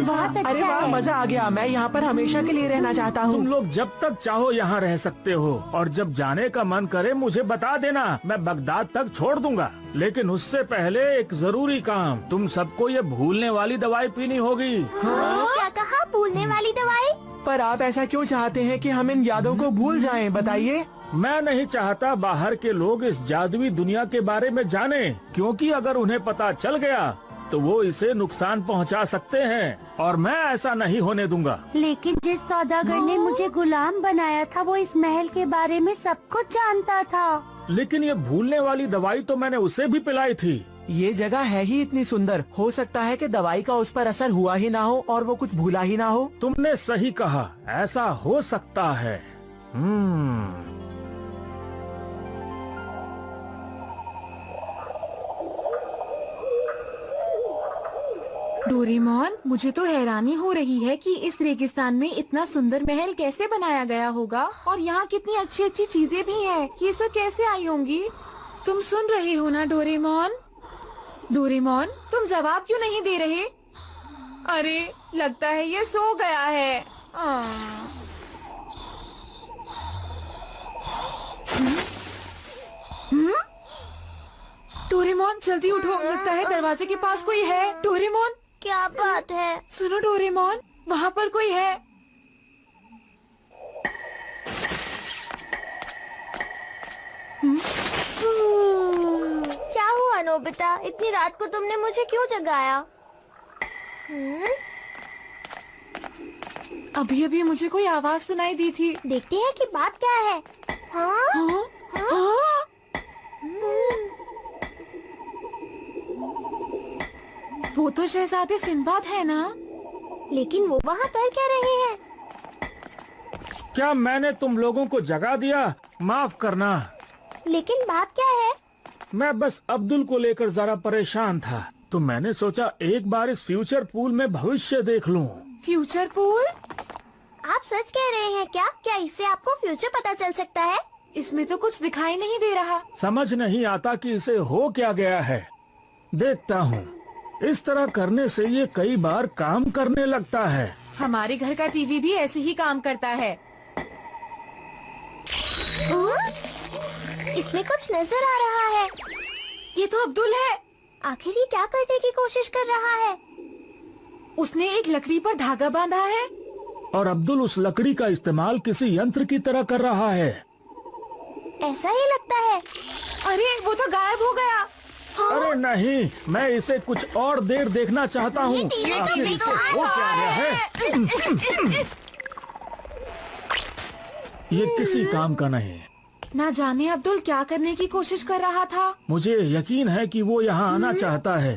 बहुत अरे अच्छा वाह, है। मजा आ गया। मैं यहाँ पर हमेशा के लिए रहना चाहता तुम हूँ। लोग जब तक चाहो यहाँ रह सकते हो और जब जाने का मन करे मुझे बता देना, मैं बगदाद तक छोड़ दूंगा। लेकिन उससे पहले एक जरूरी काम, तुम सबको ये भूलने वाली दवाई पीनी होगी। क्या कहा? भूलने वाली दवाई? पर आप ऐसा क्यों चाहते हैं कि हम इन यादों को भूल जाएं? बताइए। मैं नहीं चाहता बाहर के लोग इस जादुई दुनिया के बारे में जाने, क्योंकि अगर उन्हें पता चल गया तो वो इसे नुकसान पहुंचा सकते हैं और मैं ऐसा नहीं होने दूंगा। लेकिन जिस सौदागर ने मुझे गुलाम बनाया था वो इस महल के बारे में सब कुछ जानता था। लेकिन ये भूलने वाली दवाई तो मैंने उसे भी पिलाई थी। ये जगह है ही इतनी सुंदर, हो सकता है कि दवाई का उस पर असर हुआ ही ना हो और वो कुछ भूला ही ना हो। तुमने सही कहा, ऐसा हो सकता है। डोरेमोन, मुझे तो हैरानी हो रही है कि इस रेगिस्तान में इतना सुंदर महल कैसे बनाया गया होगा और यहाँ कितनी अच्छी अच्छी चीजें भी हैं। ये सब कैसे आई होंगी? तुम सुन रहे हो ना डोरेमोन? डोरेमोन, तुम जवाब क्यों नहीं दे रहे? अरे लगता है ये सो गया है। डोरेमोन जल्दी उठो, लगता है दरवाजे के पास कोई है। डोरेमोन, क्या बात है? सुनो डोरेमोन, वहाँ पर कोई है। क्या हुआ नोबिता, इतनी रात को तुमने मुझे क्यों जगाया? अभी अभी मुझे कोई आवाज सुनाई दी थी। देखते हैं कि बात क्या है। हाँ? हाँ? वो तो शहजादे सिंबाद है ना? लेकिन वो वहाँ कर क्या रहे हैं? क्या मैंने तुम लोगों को जगा दिया? माफ करना। लेकिन बात क्या है? मैं बस अब्दुल को लेकर जरा परेशान था, तो मैंने सोचा एक बार इस फ्यूचर पूल में भविष्य देख लूं। Future pool? आप सच कह रहे हैं क्या? क्या इससे आपको फ्यूचर पता चल सकता है? इसमें तो कुछ दिखाई नहीं दे रहा। समझ नहीं आता कि इसे हो क्या गया है। देखता हूँ, इस तरह करने से ये कई बार काम करने लगता है। हमारे घर का टीवी भी ऐसे ही काम करता है। इसमें कुछ नजर आ रहा है। ये तो अब्दुल है। आखिर ये क्या करने की कोशिश कर रहा है? उसने एक लकड़ी पर धागा बांधा है और अब्दुल उस लकड़ी का इस्तेमाल किसी यंत्र की तरह कर रहा है। ऐसा ही लगता है। अरे वो तो गायब हो गया। हाँ? अरे नहीं, मैं इसे कुछ और देर देखना चाहता हूँ। आखिर इसे हो क्या गया है? ये किसी काम का नहीं। ना जाने अब्दुल क्या करने की कोशिश कर रहा था। मुझे यकीन है कि वो यहाँ आना चाहता है।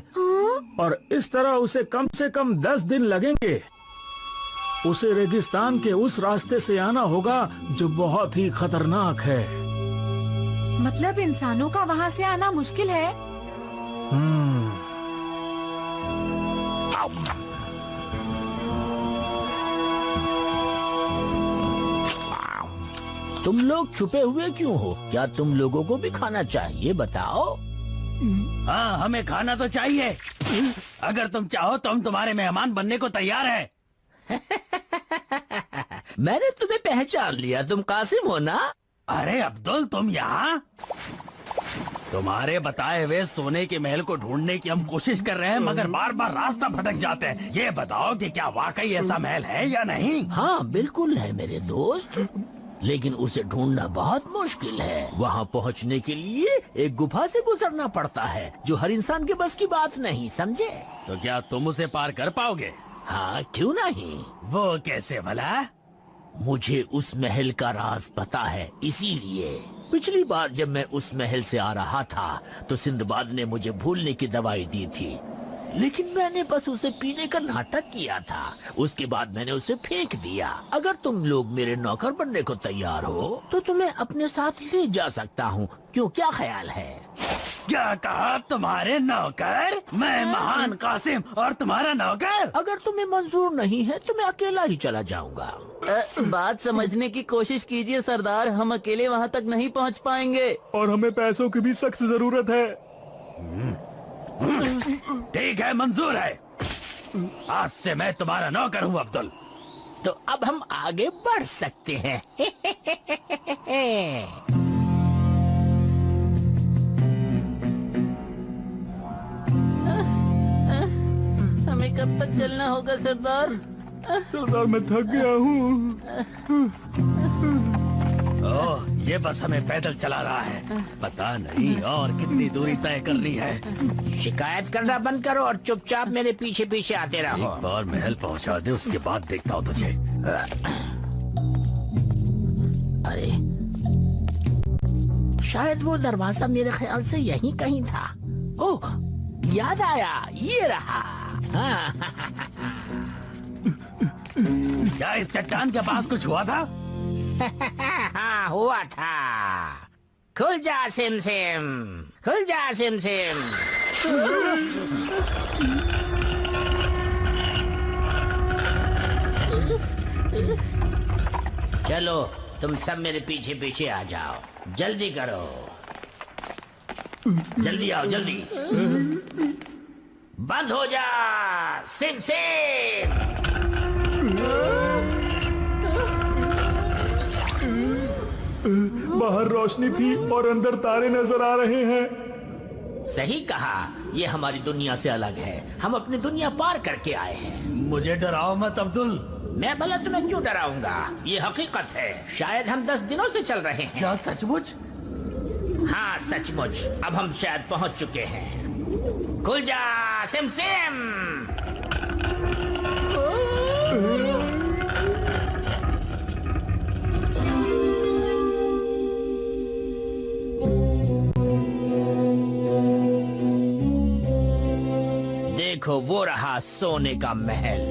और इस तरह उसे कम से कम 10 दिन लगेंगे। उसे रेगिस्तान के उस रास्ते से आना होगा जो बहुत ही खतरनाक है। मतलब इंसानों का वहाँ से आना मुश्किल है। तुम लोग छुपे हुए क्यों हो? क्या तुम लोगों को भी खाना चाहिए? बताओ। हाँ, हमें खाना तो चाहिए। अगर तुम चाहो तो हम तुम्हारे मेहमान बनने को तैयार हैं। मैंने तुम्हें पहचान लिया, तुम कासिम हो ना? अरे अब्दुल, तुम यहाँ? तुम्हारे बताए हुए सोने के महल को ढूंढने की हम कोशिश कर रहे हैं, मगर बार बार रास्ता भटक जाते हैं। ये बताओ कि क्या वाकई ऐसा महल है या नहीं? हाँ बिल्कुल है मेरे दोस्त, लेकिन उसे ढूंढना बहुत मुश्किल है। वहाँ पहुँचने के लिए एक गुफा से गुजरना पड़ता है, जो हर इंसान के बस की बात नहीं, समझे? तो क्या तुम उसे पार कर पाओगे? हाँ, क्यों नहीं। वो कैसे भला? मुझे उस महल का राज पता है, इसीलिए पिछली बार जब मैं उस महल से आ रहा था तो सिंदबाद ने मुझे भूलने की दवाई दी थी, लेकिन मैंने बस उसे पीने का नाटक किया था। उसके बाद मैंने उसे फेंक दिया। अगर तुम लोग मेरे नौकर बनने को तैयार हो तो तुम्हें अपने साथ ले जा सकता हूँ। क्यों, क्या ख्याल है? क्या कहा? तुम्हारे नौकर? मैं महान कासिम और तुम्हारा नौकर? अगर तुम्हें मंजूर नहीं है तो मैं अकेला ही चला जाऊंगा। बात समझने की कोशिश कीजिए सरदार, हम अकेले वहाँ तक नहीं पहुँच पाएंगे। और हमें पैसों की भी सख्त जरूरत है। ठीक है, मंजूर है। आज से मैं तुम्हारा नौकर हूँ अब्दुल। तो अब हम आगे बढ़ सकते हैं। हमें कब तक चलना होगा सरदार? सरदार, मैं थक गया हूँ। ओह, ये बस हमें पैदल चला रहा है। पता नहीं और कितनी दूरी तय करनी है। शिकायत करना बंद करो और चुपचाप मेरे पीछे पीछे आते रहो। एक बार महल पहुंचा दे, उसके बाद देखता हूँ तुझे। अरे शायद वो दरवाजा मेरे ख्याल से यहीं कहीं था। ओह, याद आया, ये रहा। क्या इस चट्टान के पास कुछ हुआ था? हाँ, हुआ था। खुल जा सिम सिम, खुल जा सिम सिम। चलो तुम सब मेरे पीछे पीछे आ जाओ, जल्दी करो, जल्दी आओ, जल्दी। बंद हो जा सिम सिम। बाहर रोशनी थी और अंदर तारे नजर आ रहे हैं। सही कहा, ये हमारी दुनिया से अलग है। हम अपनी दुनिया पार करके आए हैं। मुझे डराओ मत अब्दुल। मैं भला तुम्हें क्यों डराऊंगा, ये हकीकत है। शायद हम 10 दिनों से चल रहे हैं। क्या सचमुच? हाँ सचमुच, अब हम शायद पहुंच चुके हैं। खुल जा सिम सिम। देखो वो रहा सोने का महल।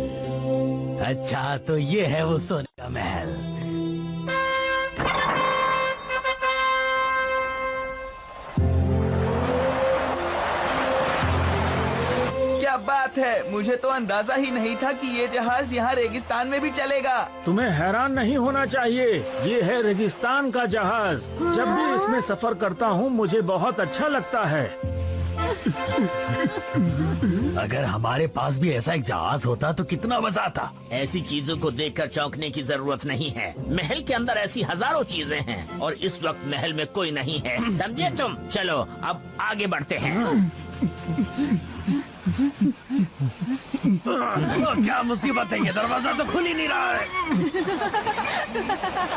अच्छा तो ये है वो सोने का महल। क्या बात है, मुझे तो अंदाजा ही नहीं था कि ये जहाज यहाँ रेगिस्तान में भी चलेगा। तुम्हें हैरान नहीं होना चाहिए, ये है रेगिस्तान का जहाज। जब भी इसमें सफर करता हूँ मुझे बहुत अच्छा लगता है। अगर हमारे पास भी ऐसा एक जहाज होता तो कितना मजा आता। ऐसी चीजों को देखकर चौंकने की जरूरत नहीं है। महल के अंदर ऐसी हजारों चीजें हैं और इस वक्त महल में कोई नहीं है, समझे तुम? चलो अब आगे बढ़ते हैं। क्या मुसीबत है, ये दरवाजा तो खुल ही नहीं रहा है।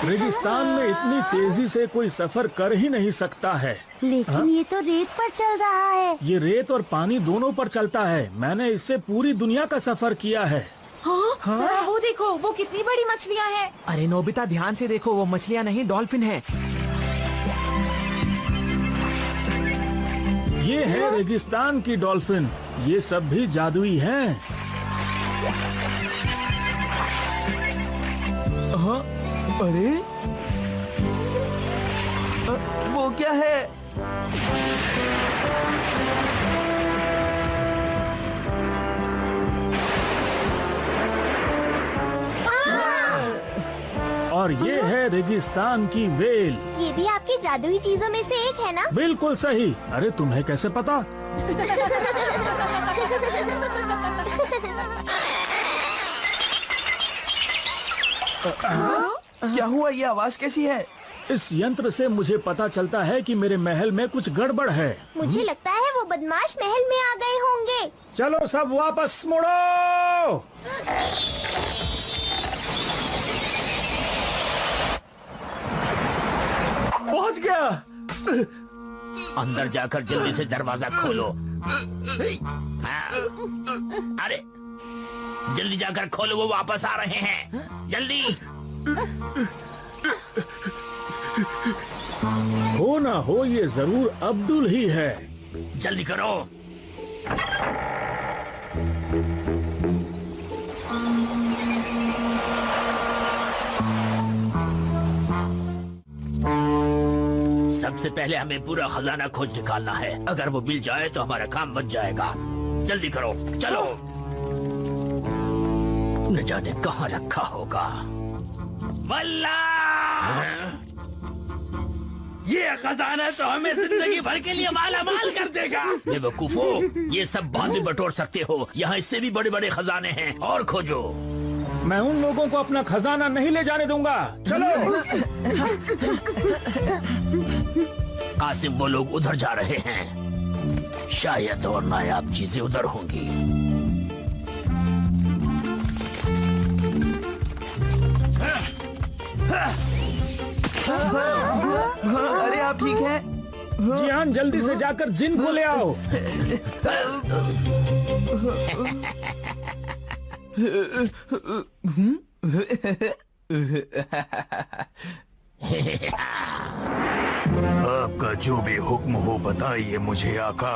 रेगिस्तान में इतनी तेजी से कोई सफर कर ही नहीं सकता है। लेकिन ये तो रेत पर चल रहा है। ये रेत और पानी दोनों पर चलता है। मैंने इससे पूरी दुनिया का सफर किया है। हाँ? सर वो देखो, वो कितनी बड़ी मछलियाँ हैं। अरे नोबिता ध्यान से देखो, वो मछलियाँ नहीं डॉल्फिन है। ये है रेगिस्तान की डॉल्फिन। ये सब भी जादुई हैं। हाँ? अरे वो क्या है? और ये है रेगिस्तान की वेल। ये भी आपकी जादुई चीजों में से एक है ना? बिल्कुल सही। अरे तुम्हें कैसे पता? क्या हुआ, ये आवाज कैसी है? इस यंत्र से मुझे पता चलता है कि मेरे महल में कुछ गड़बड़ है। मुझे लगता है वो बदमाश महल में आ गए होंगे। चलो सब वापस मुड़ो। पहुंच गया। अंदर जाकर जल्दी से दरवाजा खोलो। हाँ। अरे जल्दी जाकर खोलो, वो वापस आ रहे हैं, जल्दी। हो ना हो ये जरूर अब्दुल ही है। जल्दी करो। सबसे पहले हमें पूरा खजाना खोज निकालना है। अगर वो मिल जाए तो हमारा काम बन जाएगा। जल्दी करो, चलो। न जाने कहाँ रखा होगा। मल्ला, ये खजाना तो हमें जिंदगी भर के लिए माला माल कर देगा। बेवकूफो, ये सब बाद में बटोर सकते हो। यहाँ इससे भी बड़े बड़े खजाने हैं, और खोजो। मैं उन लोगों को अपना खजाना नहीं ले जाने दूंगा। चलो। कासिम, वो लोग उधर जा रहे हैं। शायद और नायाब चीजें उधर होंगी। अरे आप ठीक हैं? जियान, जल्दी से जाकर जिन को ले आओ। आपका जो भी हुक्म हो बताइए मुझे आका।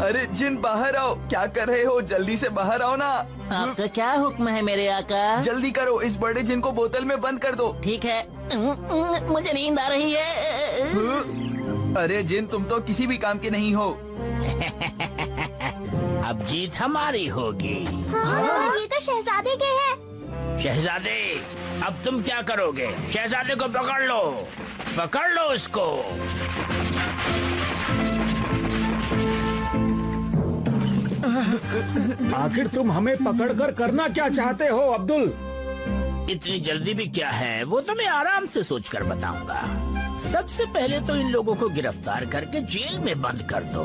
अरे जिन, बाहर आओ। क्या कर रहे हो? जल्दी से बाहर आओ ना। आपका क्या हुक्म है मेरे आका? जल्दी करो, इस बड़े जिन को बोतल में बंद कर दो। ठीक है। मुझे नींद आ रही है। अरे जिन, तुम तो किसी भी काम के नहीं हो। अब जीत हमारी होगी। हाँ, ये तो शहजादे के हैं। शहजादे, अब तुम क्या करोगे? शहजादे को पकड़ लो, पकड़ लो उसको। आखिर तुम हमें पकड़कर करना क्या चाहते हो अब्दुल? इतनी जल्दी भी क्या है, वो तो मैं आराम से सोचकर बताऊंगा। सबसे पहले तो इन लोगों को गिरफ्तार करके जेल में बंद कर दो।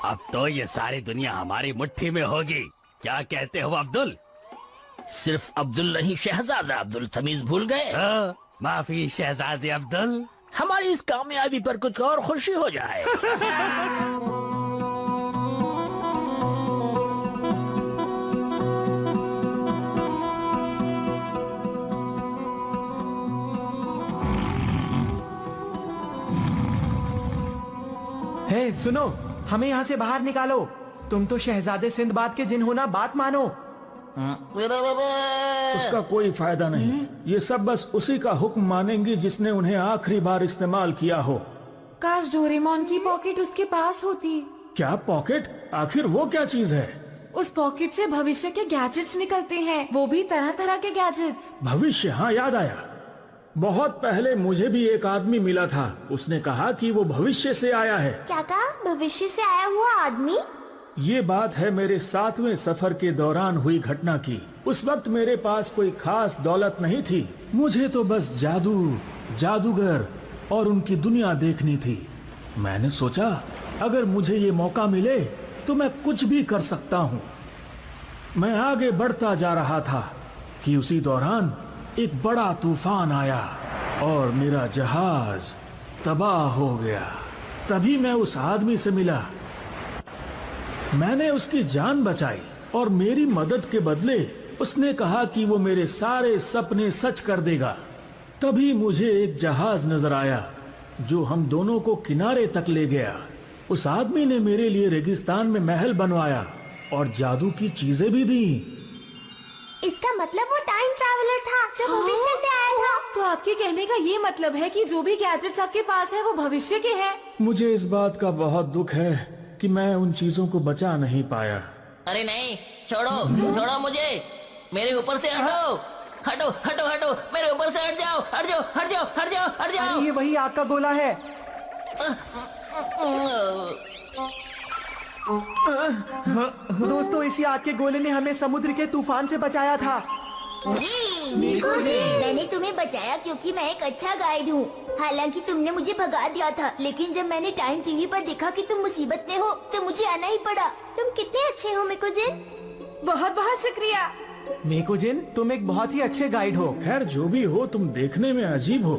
अब तो ये सारी दुनिया हमारी मुट्ठी में होगी। क्या कहते हो अब्दुल? सिर्फ अब्दुल नहीं, शहजादा अब्दुल तमीज भूल गए। माफी शहजादे अब्दुल। हमारी इस कामयाबी पर कुछ और खुशी हो जाए। हे सुनो, हमें यहाँ से बाहर निकालो। तुम तो शहजादे सिंदबाद के जिन होना, बात मानो। उसका कोई फायदा नहीं। ये सब बस उसी का हुक्म मानेंगी जिसने उन्हें आखिरी बार इस्तेमाल किया हो। काश डोरेमोन की पॉकेट उसके पास होती। क्या पॉकेट? आखिर वो क्या चीज है? उस पॉकेट से भविष्य के गैजेट्स निकलते हैं, वो भी तरह तरह के गैजेट्स। भविष्य? हाँ, याद आया। बहुत पहले मुझे भी एक आदमी मिला था। उसने कहा कि वो भविष्य से आया है। क्या कहा? भविष्य से आया हुआ आदमी? ये बात है मेरे 7वें सफर के दौरान हुई घटना की। उस वक्त मेरे पास कोई खास दौलत नहीं थी। मुझे तो बस जादू, जादूगर और उनकी दुनिया देखनी थी। मैंने सोचा अगर मुझे ये मौका मिले तो मैं कुछ भी कर सकता हूँ। मैं आगे बढ़ता जा रहा था कि उसी दौरान एक बड़ा तूफान आया और मेरा जहाज तबाह हो गया। तभी मैं उस आदमी से मिला। मैंने उसकी जान बचाई और मेरी मदद के बदले उसने कहा कि वो मेरे सारे सपने सच कर देगा। तभी मुझे एक जहाज नजर आया जो हम दोनों को किनारे तक ले गया। उस आदमी ने मेरे लिए रेगिस्तान में महल बनवाया और जादू की चीजें भी दी। इसका मतलब वो टाइम ट्रैवलर था जो भविष्य से आया था। तो आपके कहने का ये मतलब है कि जो भी गैजेट्स आपके पास है वो भविष्य के हैं। मुझे इस बात का बहुत दुख है कि मैं उन चीजों को बचा नहीं पाया। अरे नहीं, छोड़ो छोड़ो मुझे, मेरे ऊपर से हटो हटो हटो हटो, मेरे ऊपर से हट जाओ हट जाओ हट जाओ हट जाओ हट जाओ। अरे ये वही आग का गोला है। दोस्तों, इसी आग के गोले ने हमें समुद्र के तूफान से बचाया था। मैंने तुम्हें बचाया क्योंकि मैं एक अच्छा गाइड हूँ। हालांकि तुमने मुझे भगा दिया था, लेकिन जब मैंने टाइम टीवी पर देखा कि तुम मुसीबत में हो तो मुझे आना ही पड़ा। तुम कितने अच्छे हो मिकुजिन। बहुत बहुत शुक्रिया। मेकुजिन, तुम एक बहुत ही अच्छे गाइड हो। खैर जो भी हो, तुम देखने में अजीब हो।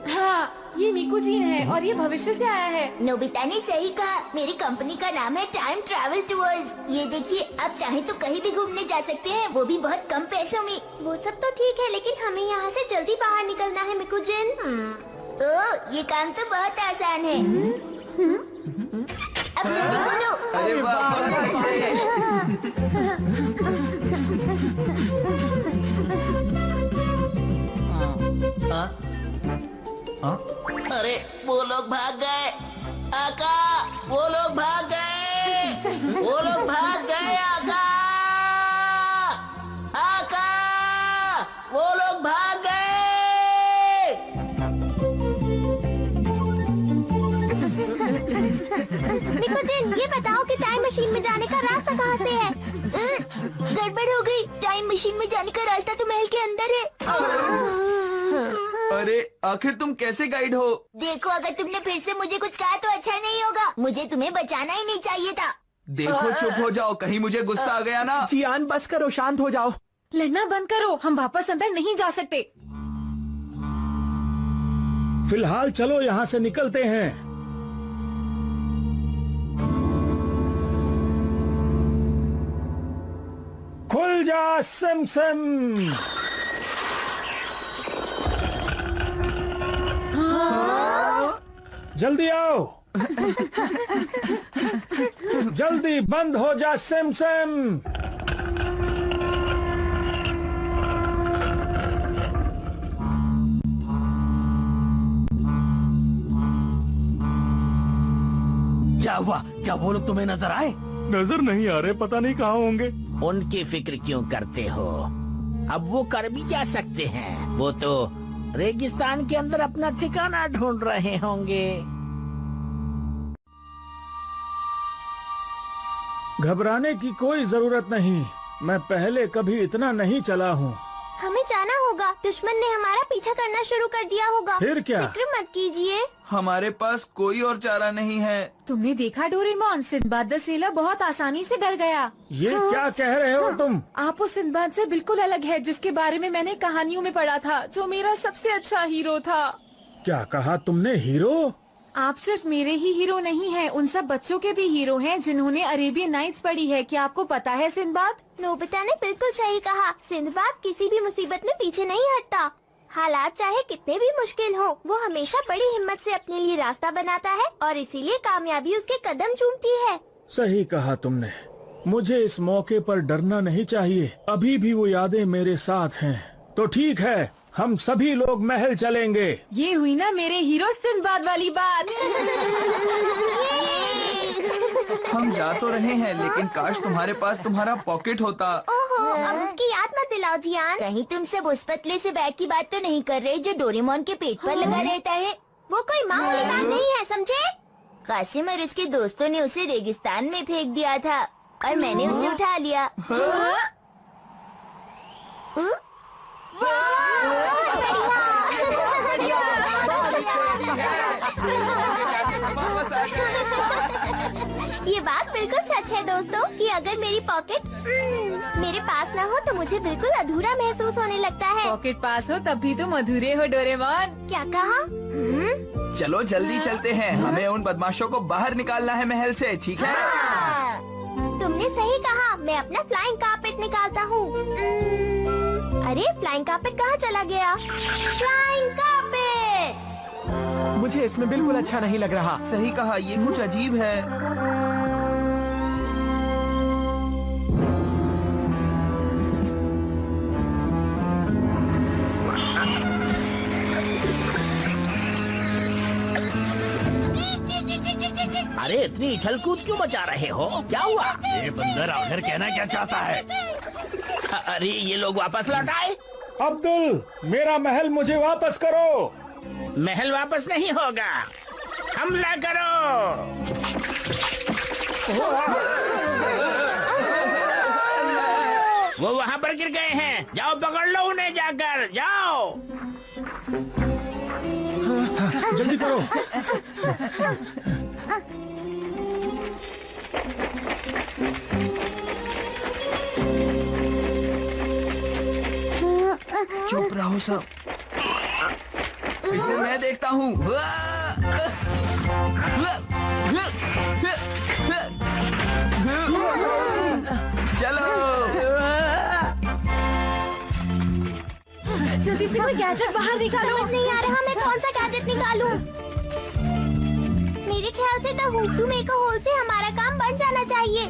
हाँ, ये मिकुजिन है और ये भविष्य से आया है। नोबिता ने सही कहा। मेरी कंपनी का नाम है टाइम ट्रैवल टूर्स। ये देखिए, आप चाहे तो कहीं भी घूमने जा सकते हैं, वो भी बहुत कम पैसों में। वो सब तो ठीक है, लेकिन हमें यहाँ से जल्दी बाहर निकलना है मिकुजिन। तो ये काम तो बहुत आसान है। अब जल्दी चलो। अरे वाह, बहुत अच्छे। अरे वो लोग भाग गए आका, वो लोग भाग गए, वो लोग भाग गए आका, आका, वो लोग भाग गए। मिकुजिन, ये बताओ कि टाइम मशीन में जाने का रास्ता कहाँ से है? गड़बड़ हो गई। टाइम मशीन में जाने का रास्ता तो महल के अंदर है। अरे आखिर तुम कैसे गाइड हो? देखो, अगर तुमने फिर से मुझे कुछ कहा तो अच्छा नहीं होगा। मुझे तुम्हें बचाना ही नहीं चाहिए था। देखो, चुप हो जाओ, कहीं मुझे गुस्सा आ गया ना। जियान, बस करो, शांत हो जाओ। लड़ना बंद करो, हम वापस अंदर नहीं जा सकते। फिलहाल चलो यहाँ से निकलते हैं। खुल जा सिमसिम। जल्दी आओ। जल्दी बंद हो जा सिमसिम। क्या हुआ? क्या वो लोग तुम्हें नजर आए? नजर नहीं आ रहे, पता नहीं कहाँ होंगे। उनकी फिक्र क्यों करते हो? अब वो कर भी क्या सकते हैं? वो तो रेगिस्तान के अंदर अपना ठिकाना ढूंढ रहे होंगे। घबराने की कोई जरूरत नहीं। मैं पहले कभी इतना नहीं चला हूँ। हमें जाना होगा। दुश्मन ने हमारा पीछा करना शुरू कर दिया होगा। फिर क्या? फिक्र मत कीजिए। हमारे पास कोई और चारा नहीं है। तुमने देखा डोरेमोन, सिंदबाद द सेलर बहुत आसानी से डर गया। ये क्या कह रहे हो तुम? आप उस सिंदबाद से बिल्कुल अलग है जिसके बारे में मैंने कहानियों में पढ़ा था, जो मेरा सबसे अच्छा हीरो था। क्या कहा तुमने? हीरो? आप सिर्फ मेरे ही हीरो नहीं हैं, उन सब बच्चों के भी हीरो हैं जिन्होंने अरेबियन नाइट्स पढ़ी है। क्या आपको पता है सिंदबाद? नोबिता ने बिल्कुल सही कहा। सिंदबाद किसी भी मुसीबत में पीछे नहीं हटता। हालात चाहे कितने भी मुश्किल हो, वो हमेशा बड़ी हिम्मत से अपने लिए रास्ता बनाता है और इसीलिए कामयाबी उसके कदम चूमती है। सही कहा तुमने। मुझे इस मौके पर डरना नहीं चाहिए। अभी भी वो यादें मेरे साथ हैं। तो ठीक है, हम सभी लोग महल चलेंगे। ये हुई ना मेरे हीरो सिंदबाद वाली बात। हम जा तो रहे हैं, लेकिन काश तुम्हारे पास तुम्हारा पॉकेट होता। ओहो, अब उसकी याद मत दिलाओ जियान। कहीं तुम सब उस पतले से बैग की बात तो नहीं कर रहे जो डोरेमोन के पेट पर लगा रहता है? वो कोई मामूली बात नहीं है, समझे? कासिम और उसके दोस्तों ने उसे रेगिस्तान में फेंक दिया था और मैंने उसे उठा लिया। ये बात बिल्कुल सच है दोस्तों कि अगर मेरी पॉकेट मेरे पास ना हो तो मुझे बिल्कुल अधूरा महसूस होने लगता है। पॉकेट पास हो तब भी तुम अधूरे हो डोरेमोन। क्या कहा? चलो जल्दी चलते हैं, हमें उन बदमाशों को बाहर निकालना है महल से, ठीक है? तुमने सही कहा। मैं अपना फ्लाइंग कारपेट निकालता हूँ। अरे फ्लाइंग कारपेट कहाँ चला गया? Flying carpet! मुझे इसमें बिल्कुल अच्छा नहीं लग रहा। सही कहा, ये कुछ अजीब है। अरे इतनी उछल कूद क्यों मचा रहे हो? क्या हुआ? ये बंदर आखिर कहना क्या चाहता है? अरे ये लोग वापस लौट आए। अब्दुल, मेरा महल मुझे वापस करो। महल वापस नहीं होगा, हमला करो। वो वहाँ पर गिर गए हैं, जाओ पकड़ लो उन्हें, जाकर जाओ। जल्दी करो। चुप रहो सब, इसे मैं देखता हूँ। चलो जल्दी से कोई गैजेट बाहर निकालो। समझ नहीं आ रहा मैं कौन सा गैजेट निकालूं। मेरे ख्याल से the hook to make a hole से हमारा काम बन जाना चाहिए।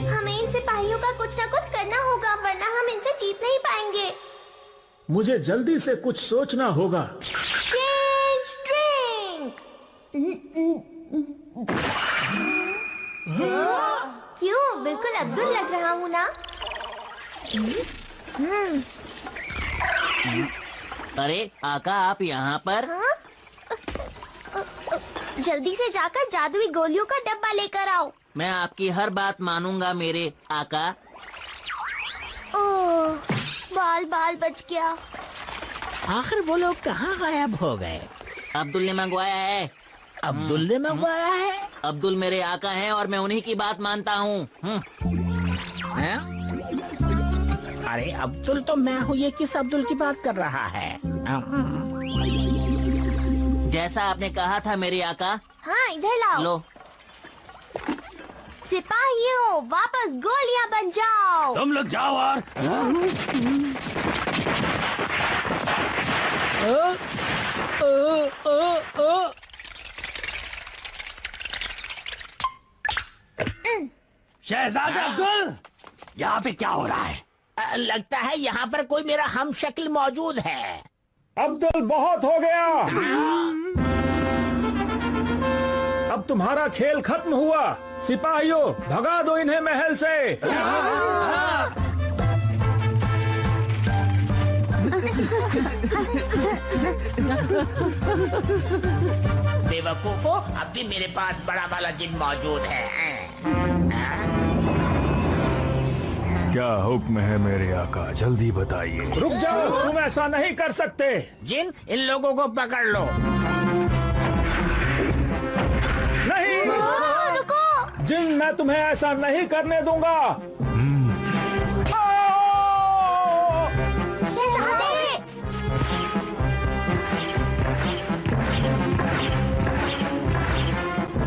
हमें इन सिपाहियों का कुछ न कुछ करना होगा, वरना हम इनसे जीत नहीं पाएंगे। मुझे जल्दी से कुछ सोचना होगा। Change drink. क्यों, बिल्कुल अब्दुल लग रहा हूँ ना? अरे आका, आप यहाँ पर? जल्दी से जाकर जादुई गोलियों का डब्बा लेकर आओ। मैं आपकी हर बात मानूंगा मेरे आका। ओह, बाल बाल बच गया। आखिर वो लोग कहाँ गायब हो गए? अब्दुल ने मंगवाया है। अब्दुल ने मंगवाया है? अब्दुल मेरे आका हैं और मैं उन्हीं की बात मानता हूँ। अरे अब्दुल तो मैं हूँ, ये किस अब्दुल की बात कर रहा है? जैसा आपने कहा था मेरे आका। हाँ, इधर लाओ। लो। सिपाहियों, वापस गोलियां बन जाओ। तुम लोग जाओ और शहजादे अब्दुल, यहाँ पे क्या हो रहा है? लगता है यहाँ पर कोई मेरा हम शक्ल मौजूद है। अब्दुल, बहुत हो गया। अब तुम्हारा खेल खत्म हुआ। सिपाहियों, भगा दो इन्हें महल से। बेवकूफो, अब भी मेरे पास बड़ा वाला जिन मौजूद है। क्या हुक्म है मेरे आका, जल्दी बताइए। रुक जाओ, तुम ऐसा नहीं कर सकते। जिन, इन लोगों को पकड़ लो। नहीं, रुको। जिन, मैं तुम्हें ऐसा नहीं करने दूंगा।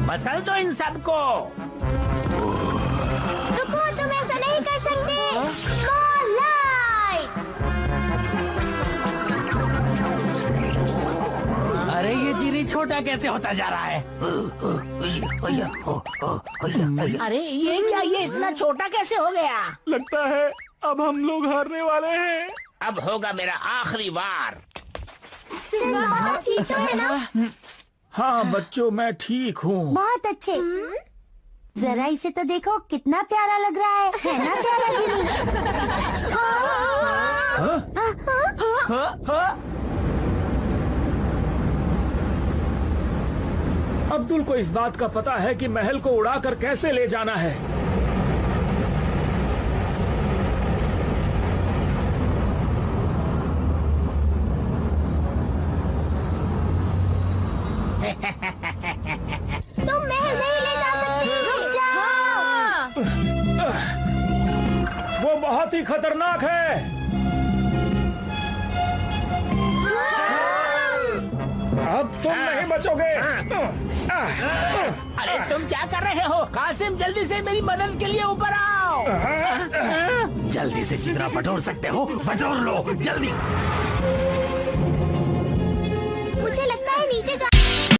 मसल दो इन सबको। रुको, तुम ऐसा नहीं कर सकते। More light! अरे ये जिरी छोटा कैसे होता जा रहा है? अरे ये क्या, ये इतना छोटा कैसे हो गया? लगता है अब हम लोग हारने वाले हैं। अब होगा मेरा आखिरी वार। सिम्बा ठीक तो है ना? हाँ बच्चों, मैं ठीक हूँ। बहुत अच्छे। जरा इसे तो देखो, कितना प्यारा लग रहा है ना प्यारा जिनी? अब्दुल को इस बात का पता है कि महल को उड़ाकर कैसे ले जाना है। तुम महल नहीं ले जा सकते। रुक जाओ। वो बहुत ही खतरनाक है। अब तुम नहीं बचोगे। अरे तुम क्या कर रहे हो? कासिम, जल्दी से मेरी मदद के लिए ऊपर आओ। जल्दी से जितना बटोर सकते हो बटोर लो, जल्दी। मुझे